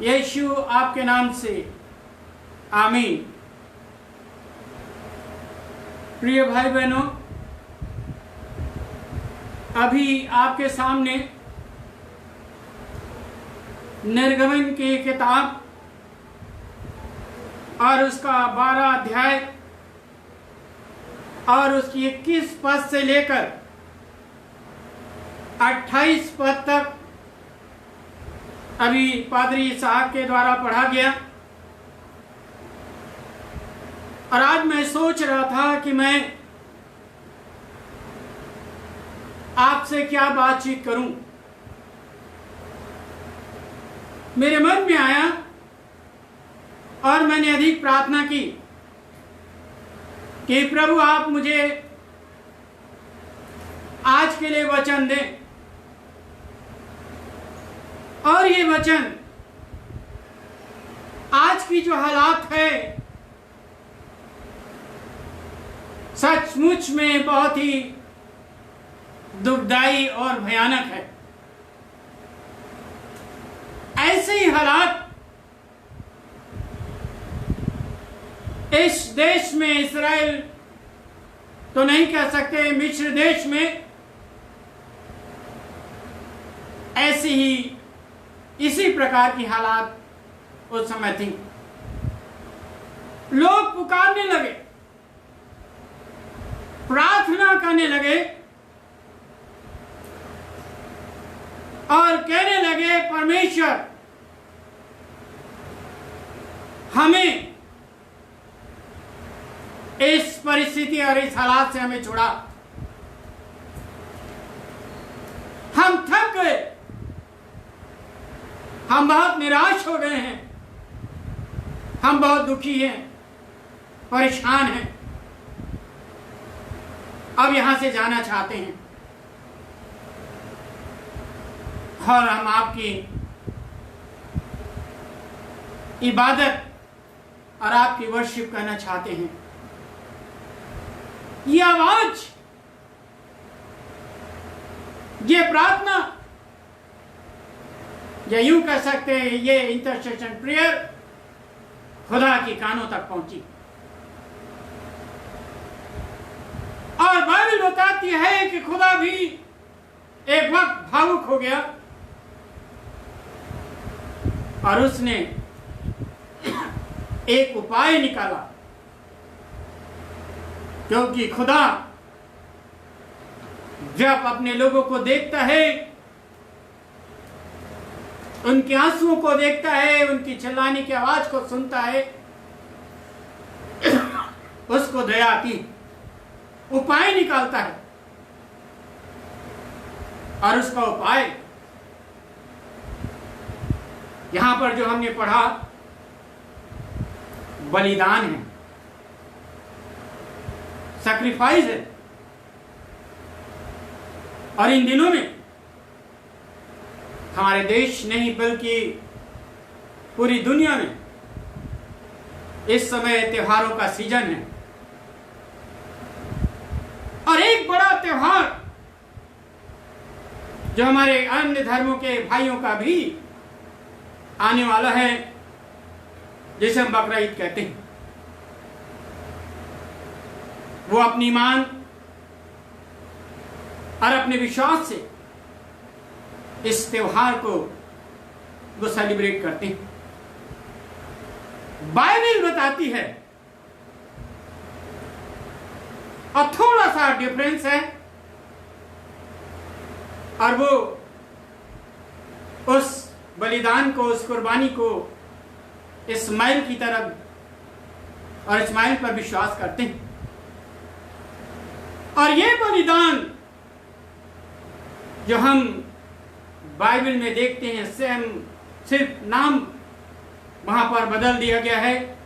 Speaker 3: यीशु आपके नाम से, आमीन। प्रिय भाई बहनों, अभी आपके सामने निर्गमन की किताब और उसका 12 अध्याय और उसकी 21 पद से लेकर 28 पद तक अभी पादरी साहब के द्वारा पढ़ा गया। और आज मैं सोच रहा था कि मैं आपसे क्या बातचीत करूं। मेरे मन में आया और मैंने अधिक प्रार्थना की कि प्रभु आप मुझे आज के लिए वचन दें, और ये वचन आज की जो हालात है सचमुच में बहुत ही दुखदाई और भयानक है। ऐसे ही हालात इस देश में, इस्राएल तो नहीं कह सकते, मिस्र देश में ऐसी ही इसी प्रकार की हालात उस समय थी। लोग पुकारने लगे, प्रार्थना करने लगे और कहने लगे, परमेश्वर हमें इस परिस्थिति और इस हालात से हमें छुड़ा। हम थक गए, हम बहुत निराश हो गए हैं, हम बहुत दुखी हैं, परेशान हैं, अब यहां से जाना चाहते हैं और हम आपकी इबादत और आपकी वर्शिप करना चाहते हैं। ये आवाज, ये प्रार्थना, या यूं कह सकते हैं ये इंटरसेशन प्रेयर खुदा के कानों तक पहुंची। और बाइबल बताती है कि खुदा भी एक वक्त भावुक हो गया और उसने एक उपाय निकाला, क्योंकि खुदा जब अपने लोगों को देखता है, उनके आंसुओं को देखता है, उनकी चिल्लाने की आवाज को सुनता है, उसको दया आती, उपाय निकालता है। और उसका उपाय यहां पर जो हमने पढ़ा, बलिदान है, सैक्रिफाइस है। और इन दिनों में हमारे देश नहीं बल्कि पूरी दुनिया में इस समय त्योहारों का सीजन है। और एक बड़ा त्योहार जो हमारे अन्य धर्मों के भाइयों का भी आने वाला है, जिसे हम बकरा ईद कहते हैं। वो अपनी ईमान और अपने विश्वास से इस त्योहार को वो सेलिब्रेट करते हैं। बाइबल बताती है, और थोड़ा सा डिफरेंस है, और वो उस बलिदान को, उस कुर्बानी को इस्माइल की तरफ और इस्माइल पर विश्वास करते हैं। और ये बलिदान जो हम बाइबल में देखते हैं, सेम सिर्फ नाम वहां पर बदल दिया गया है,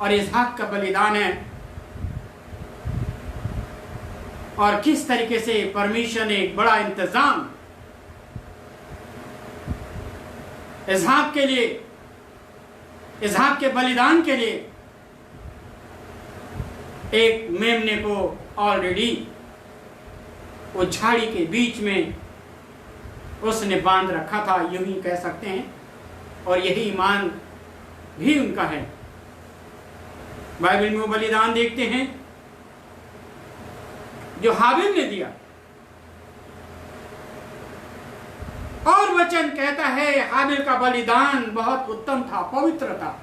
Speaker 3: और इसहाक का बलिदान है। और किस तरीके से परमेश्वर ने एक बड़ा इंतजाम इसहाक के लिए, इसहाक के बलिदान के लिए एक मेमने को ऑलरेडी वो झाड़ी के बीच में उसने बांध रखा था, यूं ही कह सकते हैं। और यही ईमान भी उनका है। बाइबल में वो बलिदान देखते हैं जो हाबिल ने दिया, और वचन कहता है हाबिल का बलिदान बहुत उत्तम था, पवित्र था,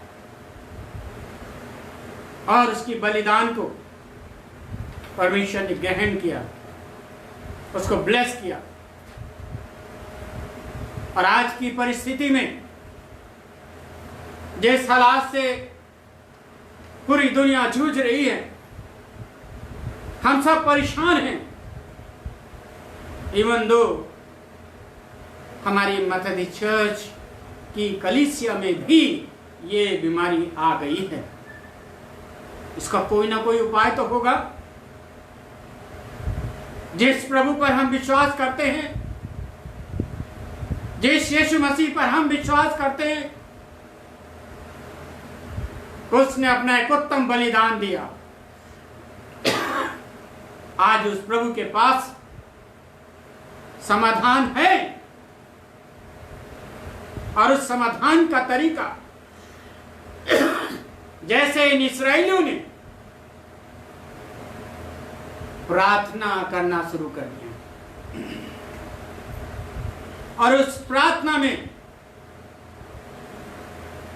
Speaker 3: और उसकी बलिदान को परमेश्वर ने ग्रहण किया, उसको ब्लेस किया। और आज की परिस्थिति में जिस हालात से पूरी दुनिया जूझ रही है, हम सब परेशान हैं। इवन दो हमारी मेथोडिस्ट चर्च की कलीसिया में भी ये बीमारी आ गई है। इसका कोई ना कोई उपाय तो होगा। जिस प्रभु पर हम विश्वास करते हैं, जिस यीशु मसीह पर हम विश्वास करते हैं, उसने अपना एक उत्तम बलिदान दिया। आज उस प्रभु के पास समाधान है, और उस समाधान का तरीका जैसे इन इस्राएलियों ने प्रार्थना करना शुरू कर दिया, और उस प्रार्थना में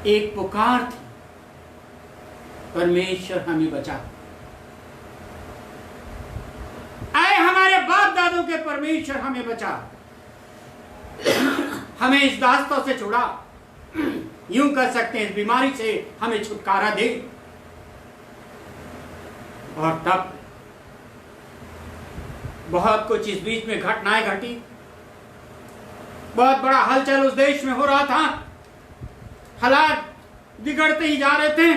Speaker 3: एक पुकार थी, परमेश्वर हमें बचा। आए हमारे बाप दादों के परमेश्वर हमें बचा, हमें इस दास्तों से छुड़ा, यूं कर सकते हैं इस बीमारी से हमें छुटकारा दे। और तब बहुत कुछ इस बीच में घटनाएं घटी, बहुत बड़ा हलचल उस देश में हो रहा था, हालात बिगड़ते ही जा रहे थे।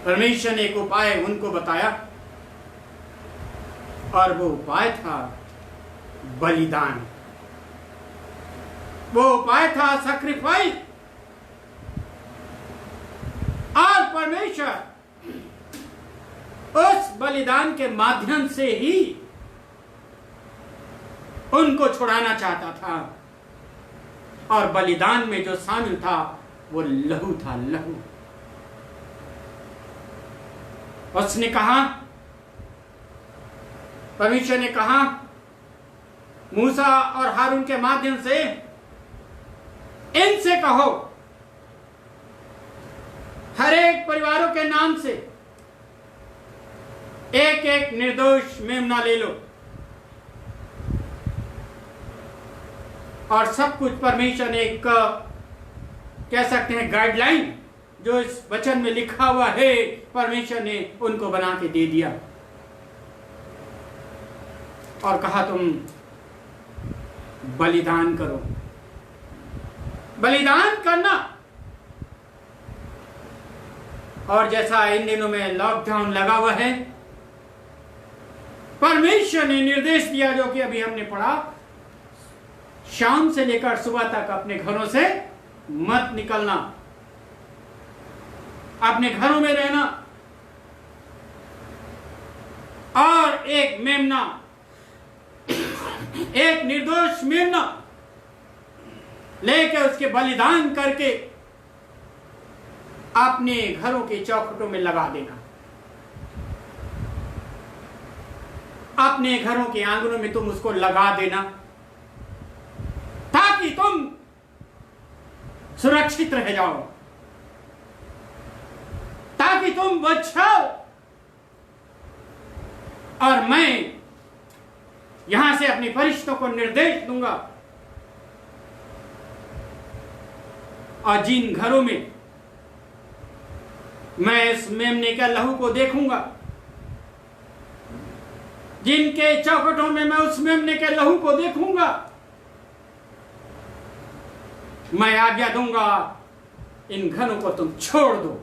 Speaker 3: परमेश्वर ने एक उपाय उनको बताया, और वो उपाय था बलिदान, वो उपाय था सैक्रिफाइस। और परमेश्वर उस बलिदान के माध्यम से ही उनको छुड़ाना चाहता था। और बलिदान में जो शामिल था वो लहू था, लहू। उसने कहा, परमेश्वर ने कहा मूसा और हारून के माध्यम से, इनसे कहो हर एक परिवारों के नाम से एक एक निर्दोष मेमना ले लो। और सब कुछ परमेश्वर ने एक कह सकते हैं गाइडलाइन, जो इस वचन में लिखा हुआ है, परमेश्वर ने उनको बना के दे दिया, और कहा तुम बलिदान करो। बलिदान करना। और जैसा इन दिनों में लॉकडाउन लगा हुआ है, परमेश्वर ने निर्देश दिया, जो कि अभी हमने पढ़ा, शाम से लेकर सुबह तक अपने घरों से मत निकलना, अपने घरों में रहना, और एक मेमना, एक निर्दोष मेमना लेके उसके बलिदान करके अपने घरों के चौखटों में लगा देना, अपने घरों के आंगनों में तुम उसको लगा देना, ताकि तुम सुरक्षित रह जाओ, ताकि तुम बच जाओ। और मैं यहां से अपने फरिश्तों को निर्देश दूंगा, और जिन घरों में मैं इस मेमने के लहू को देखूंगा, जिनके चौखटों में मैं उस मेमने के लहू को देखूंगा, मैं आज्ञा दूंगा इन घरों को तुम छोड़ दो।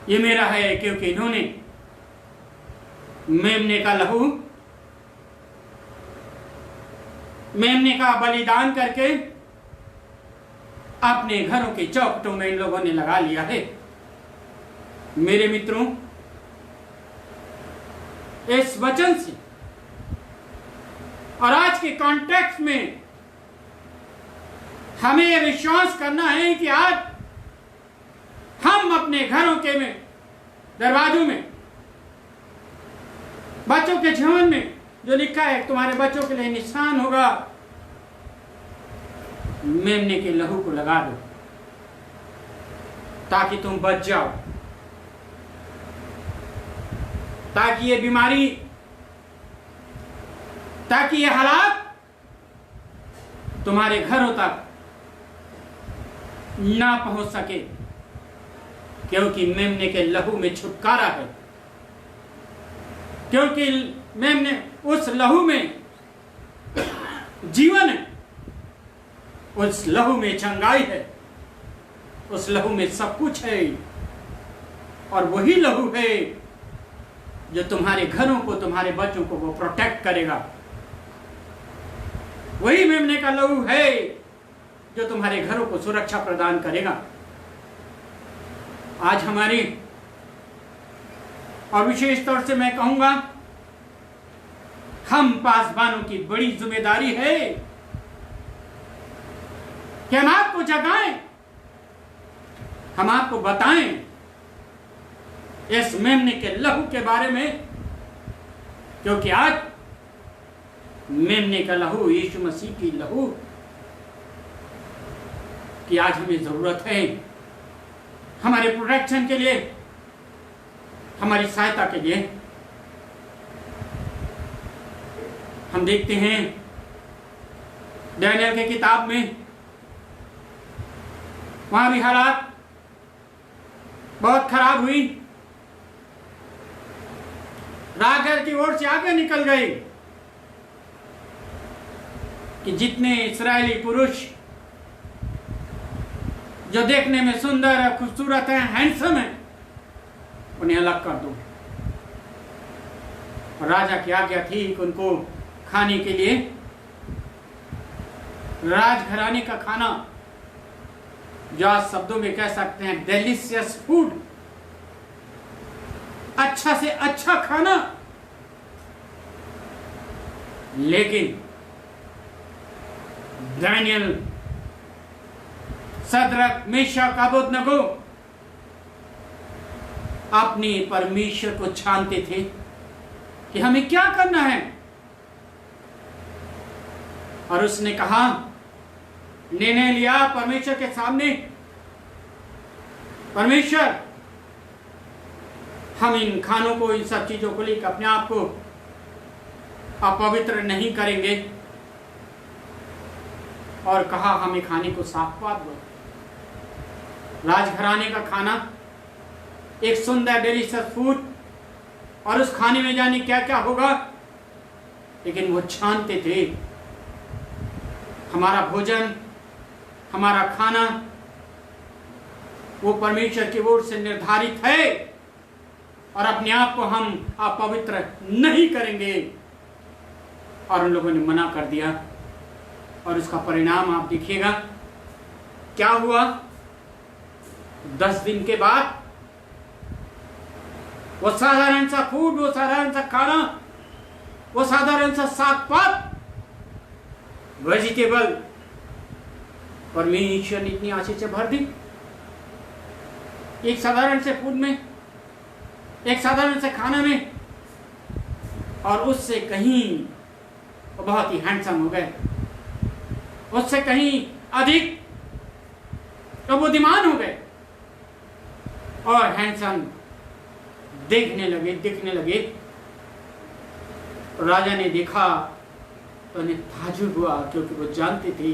Speaker 3: ये मेरा है, क्योंकि इन्होंने मेमने का लहू, मेमने का बलिदान करके अपने घरों के चौखटों में इन लोगों ने लगा लिया है। मेरे मित्रों, इस वचन से और आज के कॉन्टेक्स्ट में हमें यह विश्वास करना है कि आज हम अपने घरों के में, दरवाजों में, बच्चों के जीवन में जो लिखा है, तुम्हारे बच्चों के लिए निशान होगा, मेमने के लहू को लगा दो ताकि तुम बच जाओ, ताकि ये बीमारी, ताकि ये हालात तुम्हारे घरों तक ना पहुंच सके, क्योंकि मेमने के लहू में छुटकारा है, क्योंकि मेमने उस लहू में जीवन है, उस लहू में चंगाई है, उस लहू में सब कुछ है, और वही लहू है जो तुम्हारे घरों को, तुम्हारे बच्चों को वो प्रोटेक्ट करेगा। वही मेमने का लहू है जो तुम्हारे घरों को सुरक्षा प्रदान करेगा। आज हमारी, और विशेष तौर से मैं कहूंगा, हम पासबानों की बड़ी जिम्मेदारी है कि हम आपको जगाएं, हम आपको बताएं इस मेमने के लहू के बारे में, क्योंकि आज मेमने का लहू, यीशु मसीह की लहू की आज हमें जरूरत है, हमारे प्रोटेक्शन के लिए, हमारी सहायता के लिए। हम देखते हैं दानियल की किताब में, वहां भी हालात बहुत खराब हुई, राजगढ़ की ओर से आगे निकल गए कि जितने इस्राएली पुरुष जो देखने में सुंदर है, खूबसूरत है, हैंडसम है, उन्हें अलग कर दो। और राजा की आज्ञा थी कि उनको खाने के लिए, राजघराने का खाना, जो आज शब्दों में कह सकते हैं डेलिशियस फूड, अच्छा से अच्छा खाना, लेकिन दानियल, सदरक, मेशक, अबेदनगो अपने परमेश्वर को छानते थे कि हमें क्या करना है। और उसने कहा, निर्णय लिया परमेश्वर के सामने, परमेश्वर, हम इन खानों को, इन सब चीजों को लेकर अपने आप को अपवित्र नहीं करेंगे, और कहा हमें खाने को साफ पात दो। राजघराने का खाना, एक सुंदर डेलिशियस फूड, और उस खाने में जाने क्या क्या होगा, लेकिन वो छानते थे हमारा भोजन, हमारा खाना वो परमेश्वर की ओर से निर्धारित है, और अपने आप को हम अपवित्र नहीं करेंगे। और उन लोगों ने मना कर दिया, और उसका परिणाम आप देखिएगा क्या हुआ। 10 दिन के बाद वो साधारण सा फूड, वो साधारण सा खाना, वो साधारण सा साग पात, वेजिटेबल परमेश्वर ने इतनी आशीष से भर दी। एक साधारण से फूड में, एक साधारण से खाना में, और उससे कहीं बहुत ही हैंडसम हो गए, उससे कहीं अधिक तो बुद्धिमान हो गए और हैंडसम दिखने लगे। राजा ने देखा तो उन्हें ताज्जुब हुआ, क्योंकि वो जानते थे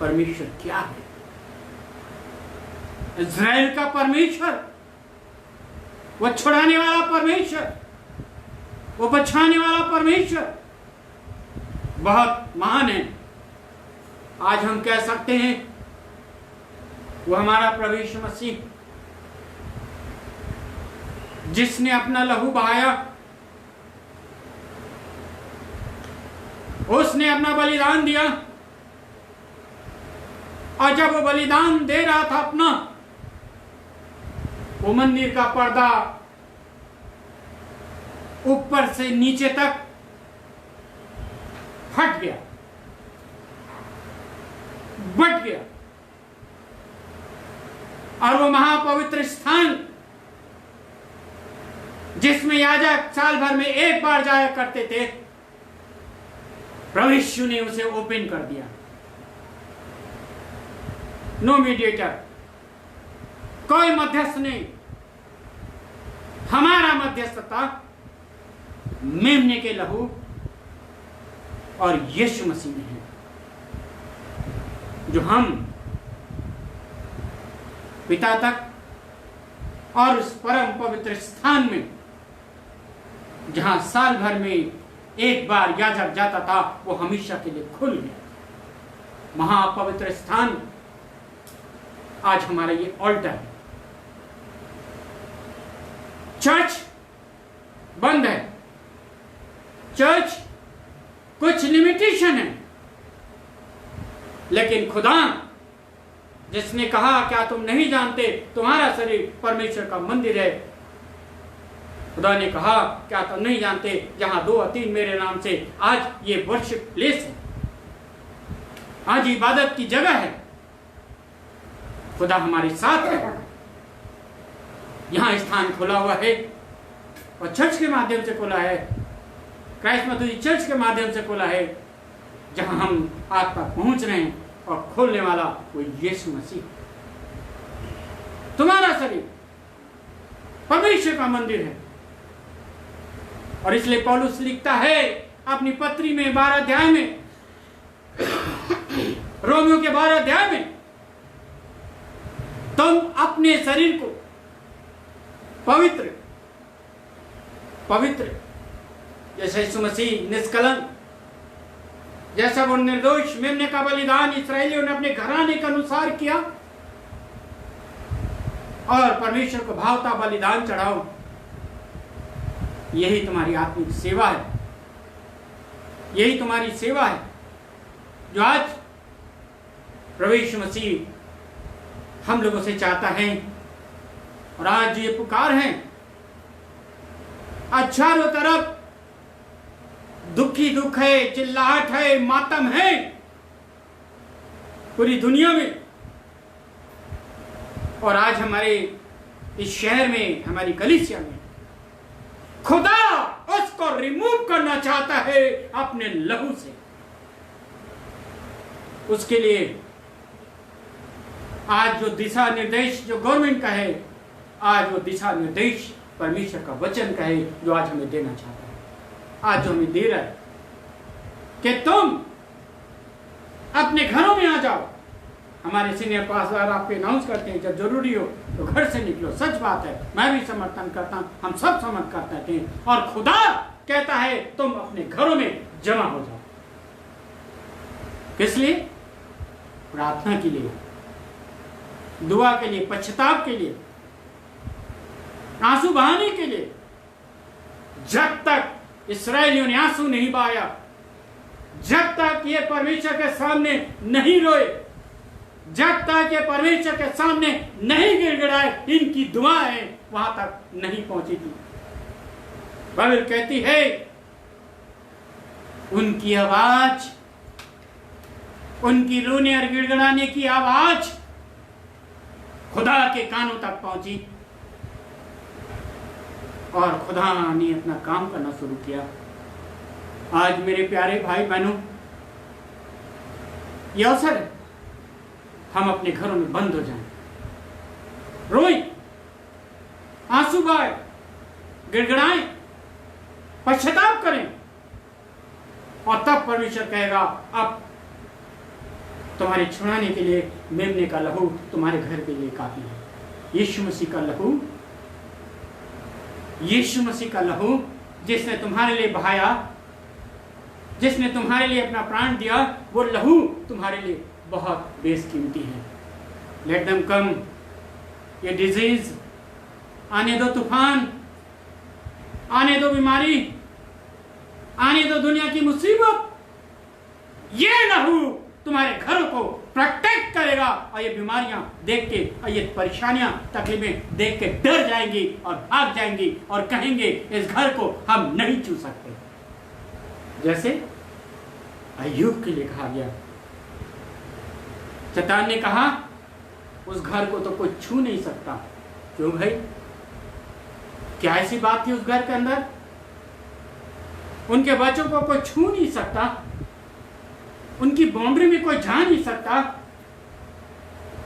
Speaker 3: परमेश्वर क्या है। इज़राइल का परमेश्वर, वो छुड़ाने वाला परमेश्वर, वो बचाने वाला परमेश्वर बहुत महान है। आज हम कह सकते हैं वो हमारा प्रभु यीशु मसीह, जिसने अपना लहू बहाया, उसने अपना बलिदान दिया, और जब वो बलिदान दे रहा था अपना, वो मंदिर का पर्दा ऊपर से नीचे तक फट गया, बट गया, और वो महापवित्र स्थान जिसमें याजक साल भर में एक बार जाया करते थे, प्रभु यीशु ने उसे ओपन कर दिया। नो मीडिएटर, कोई मध्यस्थ नहीं, हमारा मध्यस्थता मेमने के लहू और यीशु मसीह में है, जो हम पिता तक और उस परम पवित्र स्थान में, जहां साल भर में एक बार याजक जाता था, वो हमेशा के लिए खुल गया। महापवित्र स्थान आज हमारा ये ऑल्टर है। चर्च बंद है, चर्च कुछ लिमिटेशन है, लेकिन खुदा जिसने कहा क्या तुम नहीं जानते तुम्हारा शरीर परमेश्वर का मंदिर है, खुदा ने कहा क्या तुम नहीं जानते जहां 2 या 3 मेरे नाम से, आज ये वर्शिप प्लेस है, आज इबादत की जगह है। खुदा हमारे साथ है, यहां स्थान खुला हुआ है, और चर्च के माध्यम से खुला है, क्राइस्ट मधुरी चर्च के माध्यम से खुला है, जहां हम आज तक पहुंच रहे हैं, और खोलने वाला वो यीशु मसीह। तुम्हारा शरीर परमेश्वर का मंदिर है, और इसलिए पौलुस लिखता है अपनी पत्री में 12 अध्याय में, रोमियो के 12 अध्याय में, तुम अपने शरीर को पवित्र पवित्र जैसे यीशु मसीह निष्कलंक, जैसा वो निर्दोष मेमने का बलिदान इस्राएलियों ने अपने घराने के अनुसार किया, और परमेश्वर को भावता बलिदान चढ़ाओ। यही तुम्हारी आत्मिक सेवा है, यही तुम्हारी सेवा है, जो आज प्रभु यीशु मसीह हम लोगों से चाहता है। और आज ये पुकार है, आज चारों तरफ दुखी दुख है, चिल्लाहट है, मातम है पूरी दुनिया में, और आज हमारे इस शहर में, हमारी कलीसिया में खुदा उसको रिमूव करना चाहता है अपने लहू से। उसके लिए आज जो दिशा निर्देश जो गवर्नमेंट का है, आज वो दिशा निर्देश परमेश्वर का वचन का है, जो आज हमें देना चाहता है। आज जो हमें दे रहा है कि तुम अपने घरों में आ जाओ। हमारे सीनियर पासवार आपको अनाउंस करते हैं, जब जरूरी हो तो घर से निकलो। सच बात है, मैं भी समर्थन करता हूं, हम सब समर्थन करते हैं, और खुदा कहता है तुम अपने घरों में जमा हो जाओ। किस लिए? प्रार्थना के लिए, दुआ के लिए, पश्चाताप के लिए, आंसू बहाने के लिए। जब तक इस्राएलियों ने आंसू नहीं बहाया, जब तक ये परमेश्वर के सामने नहीं रोए, जब तक ये परमेश्वर के सामने नहीं गिड़गिड़ाए, इनकी दुआएं वहां तक नहीं पहुंची थी। बाइबल कहती है उनकी आवाज उनकी रोने और गिड़गिड़ाने की आवाज खुदा के कानों तक पहुंची और खुदा ने अपना काम करना शुरू किया। आज मेरे प्यारे भाई बहनों, यह अवसर है हम अपने घरों में बंद हो जाएं, रोएं, आंसू बहाएं, गिड़गिड़ाएं, पश्चाताप करें, और तब परमेश्वर कहेगा अब तुम्हारे छुड़ाने के लिए मेमने का लहू तुम्हारे घर के लिए काफी है। यीशु मसीह का लहू, यीशु मसीह का लहू जिसने तुम्हारे लिए बहाया, जिसने तुम्हारे लिए अपना प्राण दिया, वो लहू तुम्हारे लिए बहुत बेशकीमती है। Let them come. ये डिजीज आने दो, तूफान आने दो, बीमारी आने दो, दुनिया की मुसीबत, ये लहू तुम्हारे घरों को प्रोटेक्ट करेगा और ये बीमारियां देख के और ये परेशानियां तकलीफें देख के डर जाएंगी और भाग जाएंगी और कहेंगे इस घर को हम नहीं छू सकते। जैसे अय्यूब के लिए कहा गया, शैतान ने कहा उस घर को तो कोई छू नहीं सकता। क्यों भाई? क्या ऐसी बात थी उस घर के अंदर? उनके बच्चों को कोई छू नहीं सकता, उनकी बाउंड्री में कोई जा नहीं सकता,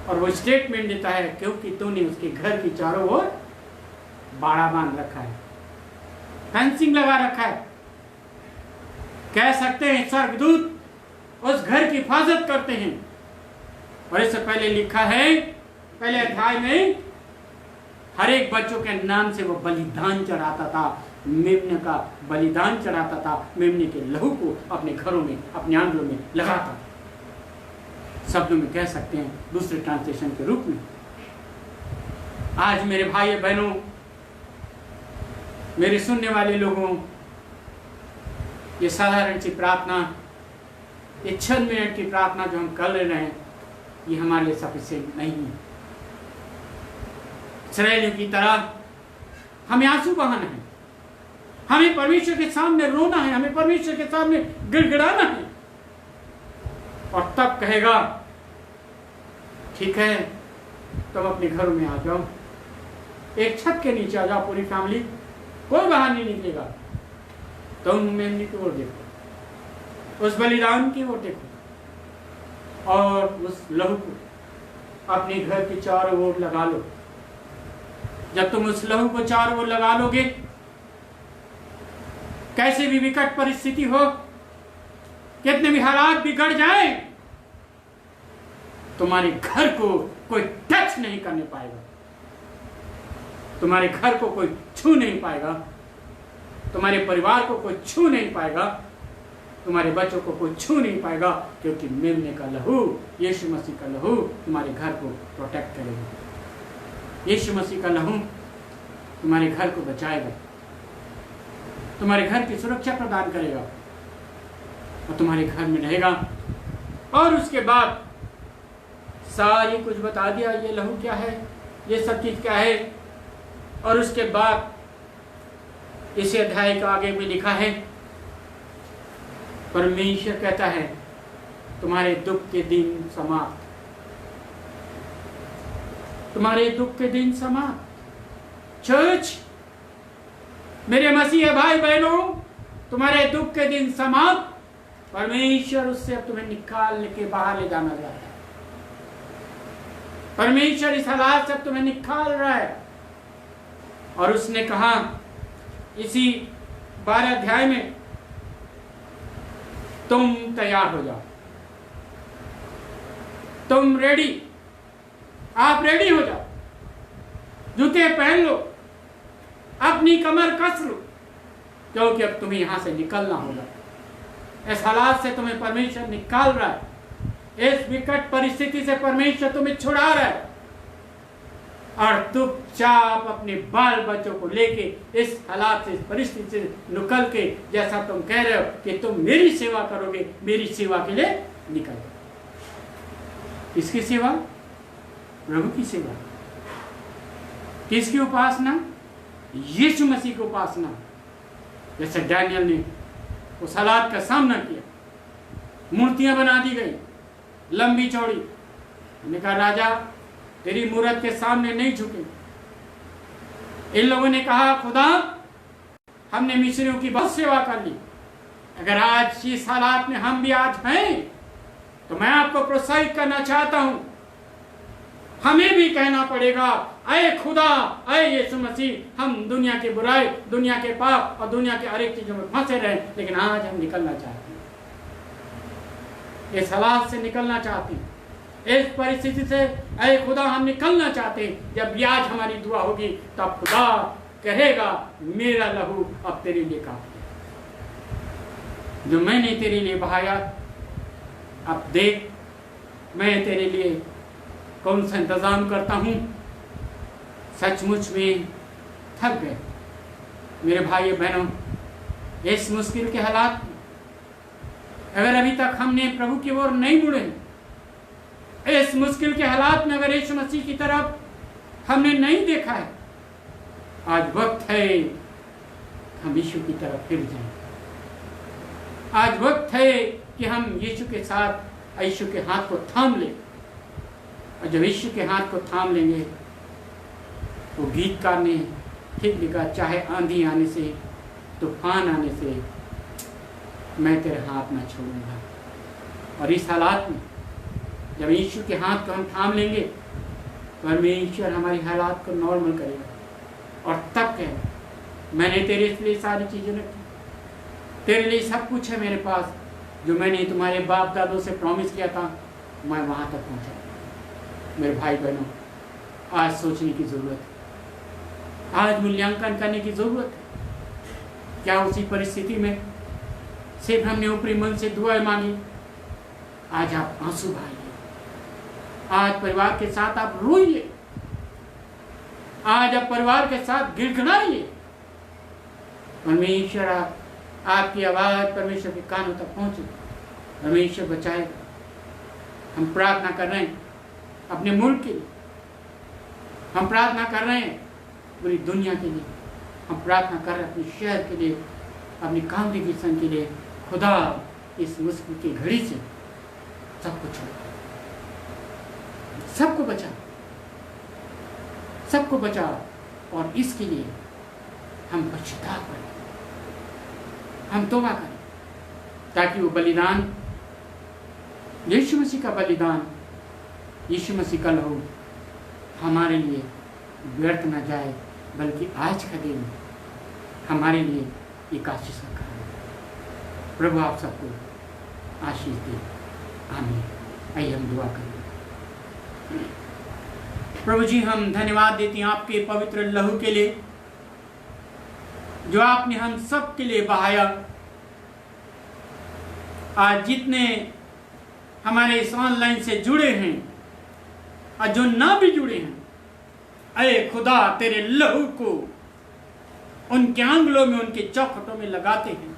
Speaker 3: और वो स्टेटमेंट देता है क्योंकि तूने उसके घर की चारों ओर बाड़ा बांध रखा है, फेंसिंग लगा रखा है। कह सकते हैं स्वर्गदूत उस घर की हिफाजत करते हैं। और इससे पहले लिखा है पहले अध्याय में, हर एक बच्चों के नाम से वो बलिदान चढ़ाता था, मेमने का बलिदान चढ़ाता था, मेमने के लहू को अपने घरों में, अपने आंगनों में लगाता। शब्दों में कह सकते हैं दूसरे ट्रांसलेशन के रूप में। आज मेरे भाई बहनों, मेरे सुनने वाले लोगों, ये साधारण सी प्रार्थना, ये 6 मिनट की प्रार्थना जो हम कर रहे हैं, ये हमारे लिए सफिशिएंट नहीं है। इसराइलियों की तरह हमें आंसू बहाना है, हमें परमेश्वर के सामने रोना है, हमें परमेश्वर के सामने गिड़गिड़ाना है। और तब कहेगा ठीक है तुम अपने घरों में आ जाओ, एक छत के नीचे आ जाओ, पूरी फैमिली, कोई बाहर नहीं निकलेगा। तुम मेमने की ओर देखो, उस बलिदान की ओर देखो, और उस लहू को अपने घर के चारों ओर लगा लो। जब तुम उस लहू को चारों ओर लगा लोगे, कैसे भी विकट परिस्थिति हो, कितने भी हालात बिगड़ जाए, तुम्हारे घर को कोई टच नहीं करने पाएगा, तुम्हारे घर को कोई छू नहीं पाएगा, तुम्हारे परिवार को कोई छू नहीं पाएगा, तुम्हारे बच्चों को कोई छू नहीं पाएगा, क्योंकि मेमने का लहू, यीशु मसीह का लहू तुम्हारे घर को प्रोटेक्ट करेगा। यीशु मसीह का लहू तुम्हारे घर को बचाएगा, तुम्हारे घर की सुरक्षा प्रदान करेगा और तुम्हारे घर में रहेगा। और उसके बाद सारी कुछ बता दिया, ये लहू क्या है, ये सब चीज क्या है। और उसके बाद इसी अध्याय का आगे में लिखा है, परमेश्वर कहता है तुम्हारे दुख के दिन समाप्त, तुम्हारे दुख के दिन समाप्त। चर्च, मेरे मसीह भाई बहनों, तुम्हारे दुख के दिन समाप्त। परमेश्वर उससे अब तुम्हें निकाल के बाहर ले जाना चाहता है। परमेश्वर इस हालात से अब तुम्हें निकाल रहा है। और उसने कहा इसी 12 अध्याय में, तुम तैयार हो जाओ, तुम रेडी, आप रेडी हो जाओ, जूते पहन लो, अपनी कमर कस लो, क्योंकि अब तुम्हें यहां से निकलना होगा। इस हालात से तुम्हें परमेश्वर निकाल रहा है, इस विकट परिस्थिति से परमेश्वर तुम्हें छुड़ा रहा है। और चुपचाप अपने बाल बच्चों को लेके इस हालात से, इस परिस्थिति से निकल के, जैसा तुम कह रहे हो कि तुम मेरी सेवा करोगे, मेरी सेवा के लिए निकल। किसकी सेवा? प्रभु की सेवा। किसकी उपासना? यीशु मसीह की उपासना। जैसे डैनियल ने उस हालात का सामना किया, मूर्तियां बना दी गई, लंबी चौड़ी। मैंने कहा राजा तेरी मूरत के सामने नहीं झुके। इन लोगों ने कहा खुदा हमने मिस्रियों की बहुत सेवा कर ली, अगर आज इस हालात में हम भी आज हैं तो मैं आपको प्रोत्साहित करना चाहता हूं, हमें भी कहना पड़ेगा अय खुदा अय यीशु मसीह, हम दुनिया के बुराई, दुनिया के पाप और दुनिया के हर एक चीजों में फंसे रहे, लेकिन आज हम निकलना चाहते हैं, इस हालात से निकलना चाहते हैं, इस परिस्थिति से अय खुदा हम निकलना चाहते हैं। जब भी आज हमारी दुआ होगी तब खुदा कहेगा मेरा लहू अब तेरे लिए काफी है, जो मैंने तेरे लिए बहाया, अब देख मैं तेरे लिए कौन सा इंतजाम करता हूं। सचमुच में थक गए मेरे भाई बहनों, इस मुश्किल के हालात में अगर अभी तक हमने प्रभु की ओर नहीं मुड़े, इस मुश्किल के हालात में अगर यीशु मसीह की तरफ हमने नहीं देखा है, आज वक्त है हम यीशु की तरफ फिर जाएं। आज वक्त है कि हम यीशु के साथ यीशु के हाथ को थाम लें, और जब यीशु के हाथ को थाम लेंगे तो गीतकार ने ठीक लिखा, चाहे आंधी आने से तूफान आने से मैं तेरे हाथ ना छोड़ूंगा। और इस हालात में जब यीशु के हाथ को हम थाम लेंगे परमेश्वर हमारी हालात को नॉर्मल करेगा, और तब कहेगा मैंने तेरे लिए सारी चीजें रखी, तेरे लिए सब कुछ है मेरे पास, जो मैंने तुम्हारे बाप दादों से प्रॉमिस किया था मैं वहां तक पहुंचा। मेरे भाई बहनों, आज सोचने की जरूरत है, आज मूल्यांकन करने की जरूरत है। क्या उसी परिस्थिति में सिर्फ हमने ऊपरी मन से दुआ मांगी? आज आप आंसू बहाइए, आज परिवार के साथ आप रोइए, आज आप परिवार के साथ गिड़गिड़ाइए। परमेश्वर आपकी आवाज परमेश्वर के कानों तक पहुंचे, परमेश्वर बचाएगा। हम प्रार्थना कर रहे हैं अपने मुल्क के लिए, हम प्रार्थना कर रहे हैं पूरी दुनिया के लिए, हम प्रार्थना कर रहे हैं अपने शहर के लिए, अपनी कांग्रेगेशन के लिए। खुदा इस मुश्किल की घड़ी से सबको छोड़, सबको बचा, सबको बचा, और इसके लिए हम पश्चाताप करें, हम तौबा करें, ताकि वो बलिदान, यीशु मसीह का बलिदान, यीशु मसीह का लहू हमारे लिए व्यर्थ न जाए, बल्कि आज का दिन हमारे लिए एक आशीष का कारण है। प्रभु आप सबको आशीष दे, आमीन। आइए हम दुआ करें। प्रभु जी हम धन्यवाद देते हैं आपके पवित्र लहू के लिए, जो आपने हम सब के लिए बहाया। आज जितने हमारे इस ऑनलाइन से जुड़े हैं और जो ना भी जुड़े हैं, अरे खुदा तेरे लहू को उनके आंगलों में, उनके चौखटों में लगाते हैं,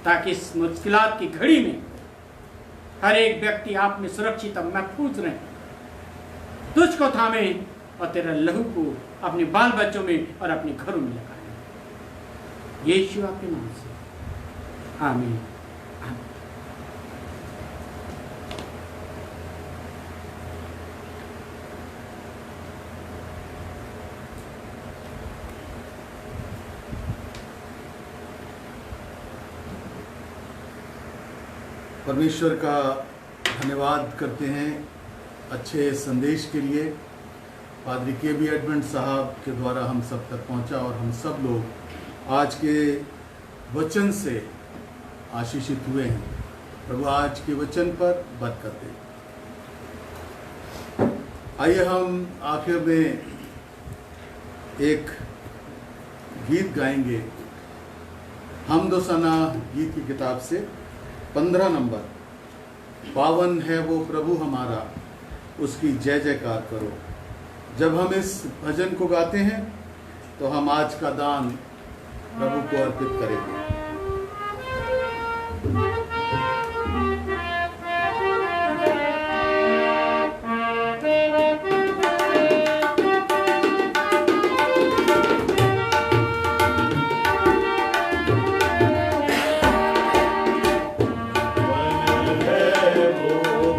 Speaker 3: ताकि इस मुश्किलात की घड़ी में हर एक व्यक्ति आप में सुरक्षित और महफूज रहे, तुझको थामे और तेरा लहू को अपने बाल बच्चों में और अपने घरों में लगाए। यीशु आपके नाम से आमीन।
Speaker 1: परमेश्वर का धन्यवाद करते हैं अच्छे संदेश के लिए। पादरी के.बी. एडमंड साहब के द्वारा हम सब तक पहुंचा, और हम सब लोग आज के वचन से आशीषित हुए हैं। प्रभु आज के वचन पर बरकत दे। आइए हम आखिर में एक गीत गाएंगे, हमदोसना गीत की किताब से 15 नंबर। पावन है वो प्रभु हमारा, उसकी जय जयकार करो। जब हम इस भजन को गाते हैं तो हम आज का दान प्रभु को अर्पित करेंगे।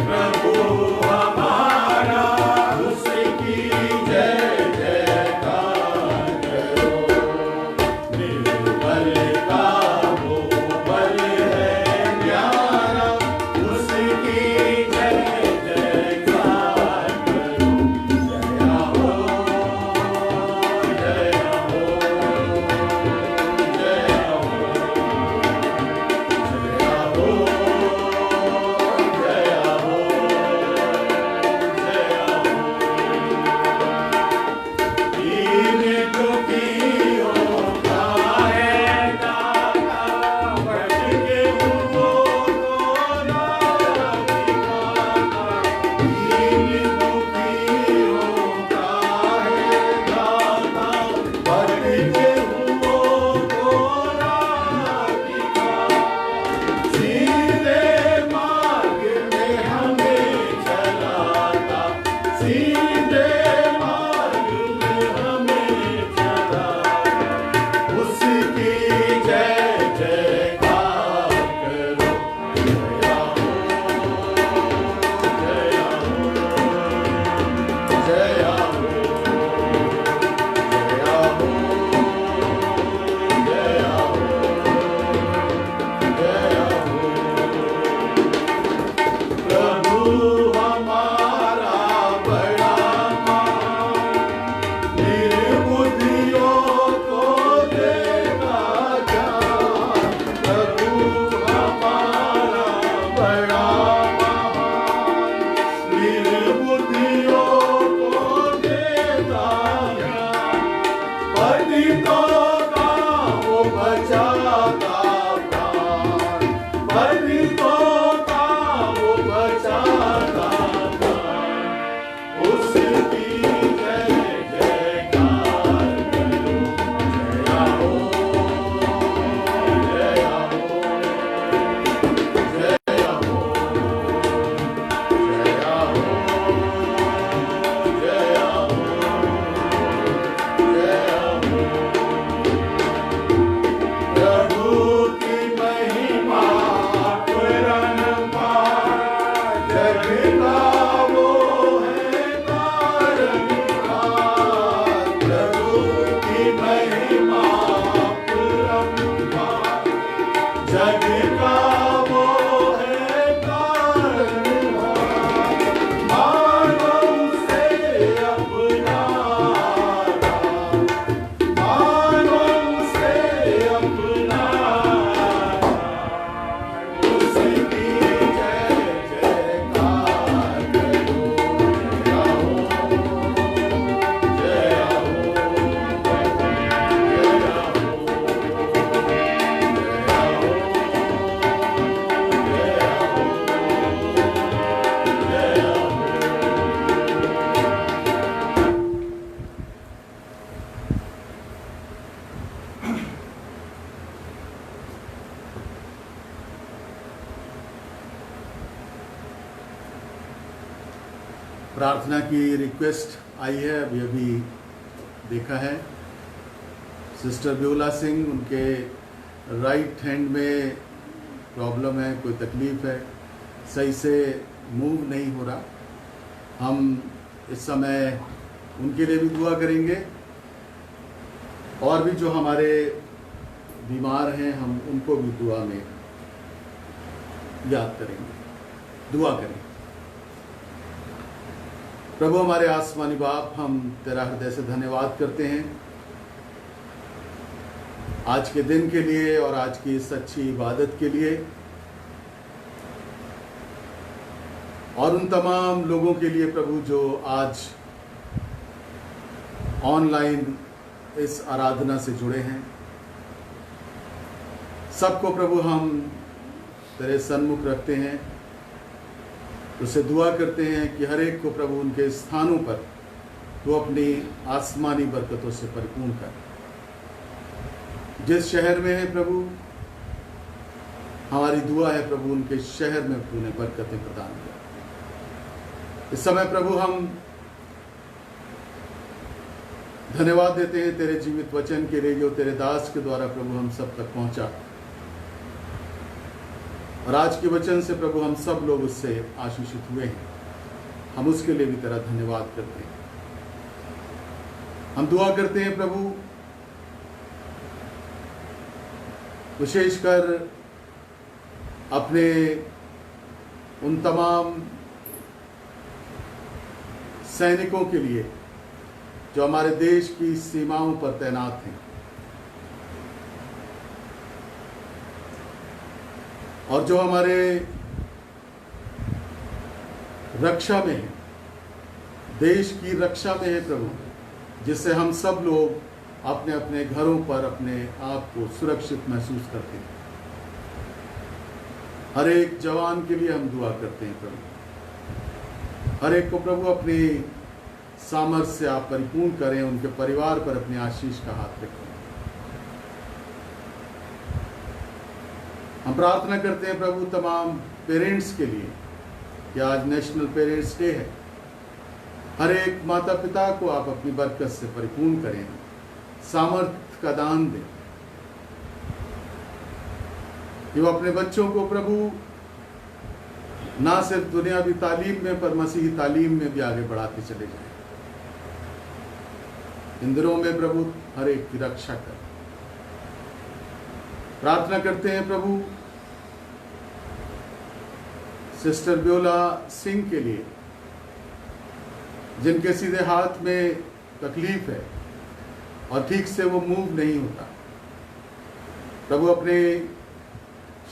Speaker 1: प्रभु बचाता प्राण, पतितों का वो बचाता प्राण, उसकी जय जयकार करो। जया हो, जया हो, जया हो, जया हो, जया हो, जया हो। प्रभु की महिमा पुरनपार, जग का वो है तारनहार। प्रभु की महिमा पुरनपार, जग का वो है तारनहार। मानव से अपना मानव से अपना, उसकी जय जयकार करो। जया हो, जया हो, जया हो, जया हो, प्रार्थना की रिक्वेस्ट आई है, अभी अभी देखा है। सिस्टर ब्यूला सिंह, उनके राइट हैंड में प्रॉब्लम है, कोई तकलीफ है, सही से मूव नहीं हो रहा। हम इस समय उनके लिए भी दुआ करेंगे, और भी जो हमारे बीमार हैं हम उनको भी दुआ में याद करेंगे, दुआ करेंगे। प्रभु हमारे आसमानी बाप, हम तेरा हृदय से धन्यवाद करते हैं आज के दिन के लिए और आज की इस अच्छी इबादत के लिए, और उन तमाम लोगों के लिए प्रभु जो आज ऑनलाइन इस आराधना से जुड़े हैं। सबको प्रभु हम तेरे सन्मुख रखते हैं, उससे दुआ करते हैं कि हर एक को प्रभु उनके स्थानों पर तो अपनी आसमानी बरकतों से परिपूर्ण कर। जिस शहर में है प्रभु, हमारी दुआ है प्रभु उनके शहर में तूने बरकतें प्रदान कर। इस समय प्रभु हम धन्यवाद देते हैं तेरे जीवित वचन के लिए, जो तेरे दास के द्वारा प्रभु हम सब तक पहुंचा, और आज के वचन से प्रभु हम सब लोग उससे आशीषित हुए हैं। हम उसके लिए भी तेरा धन्यवाद करते हैं। हम दुआ करते हैं प्रभु विशेषकर अपने उन तमाम सैनिकों के लिए जो हमारे देश की सीमाओं पर तैनात हैं, और जो हमारे रक्षा में है, देश की रक्षा में है प्रभु, जिससे हम सब लोग अपने अपने घरों पर अपने आप को सुरक्षित महसूस करते हैं। हर एक जवान के लिए हम दुआ करते हैं प्रभु, हर एक को प्रभु अपनी सामर्थ्य से आप परिपूर्ण करें, उनके परिवार पर अपने आशीष का हाथ रखें। हम प्रार्थना करते हैं प्रभु तमाम पेरेंट्स के लिए कि आज नेशनल पेरेंट्स डे है। हर एक माता पिता को आप अपनी बरकत से परिपूर्ण करें, सामर्थ्य का दान दें कि वो अपने बच्चों को प्रभु ना सिर्फ दुनियावी तालीम में पर मसीही तालीम में भी आगे बढ़ाते चले जाएं। इन दिनों में प्रभु हर एक की रक्षा कर। प्रार्थना करते हैं प्रभु सिस्टर ब्योला सिंह के लिए, जिनके सीधे हाथ में तकलीफ है और ठीक से वो मूव नहीं होता। प्रभु अपने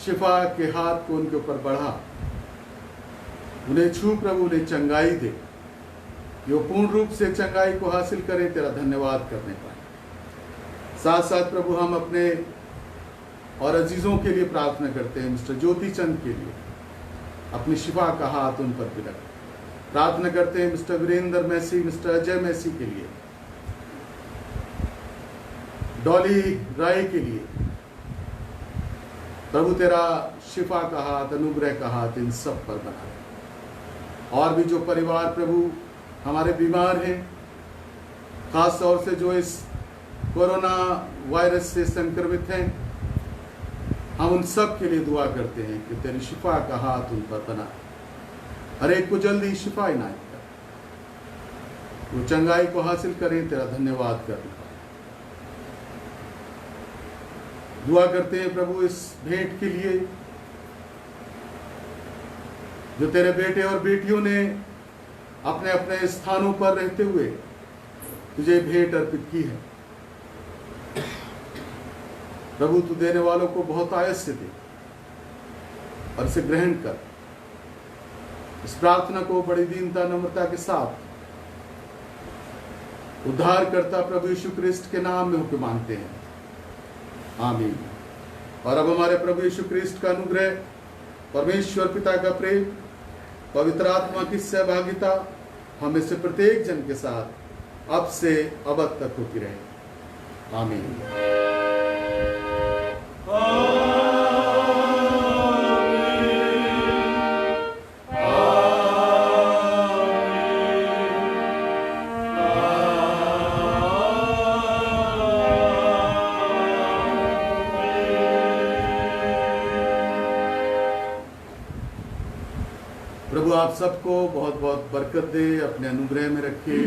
Speaker 1: शिफा के हाथ को उनके ऊपर बढ़ा, उन्हें छू प्रभु, उन्हें चंगाई दे, कि वो पूर्ण रूप से चंगाई को हासिल करें, तेरा धन्यवाद करने पाए। साथ साथ प्रभु हम अपने और अजीज़ों के लिए प्रार्थना करते हैं। मिस्टर ज्योति चंद के लिए अपनी शिफा का हाथ उन पर भी रख। प्रार्थना करते हैं मिस्टर वीरेंद्र मैसी, मिस्टर अजय मैसी के लिए, डॉली राय के लिए। प्रभु तेरा शिफा का हाथ, अनुग्रह का हाथ इन सब पर बना रहे। और भी जो परिवार प्रभु हमारे बीमार हैं, खास तौर से जो इस कोरोना वायरस से संक्रमित हैं, हम उन सब के लिए दुआ करते हैं कि तेरी शिफा का हाथ उन पर बना, हर एक को जल्दी शिफा इनायत कर, वो चंगाई को हासिल करें। तेरा धन्यवाद करना दुआ करते हैं प्रभु इस भेंट के लिए जो तेरे बेटे और बेटियों ने अपने अपने स्थानों पर रहते हुए तुझे भेंट अर्पित की है। प्रभु तू देने वालों को बहुत आयस से दे और इसे ग्रहण कर। इस प्रार्थना को बड़ी दीनता नम्रता के साथ उद्धारकर्ता प्रभु यीशु क्रिस्ट के नाम में होकर मांगते हैं, आमीन। और अब हमारे प्रभु यीशु क्रिस्ट का अनुग्रह, परमेश्वर पिता का प्रेम, पवित्र आत्मा की सहभागिता हमें से प्रत्येक जन के साथ अब से अब तक होती रहे, आमीन। प्रभु आप सबको बहुत बहुत बरकत दे, अपने अनुग्रह में रखे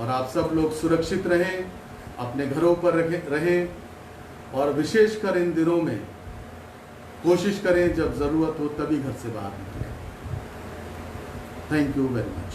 Speaker 1: और आप सब लोग सुरक्षित रहें, अपने घरों पर रहें और विशेषकर इन दिनों में कोशिश करें जब ज़रूरत हो तभी घर से बाहर निकलें। Thank you very much.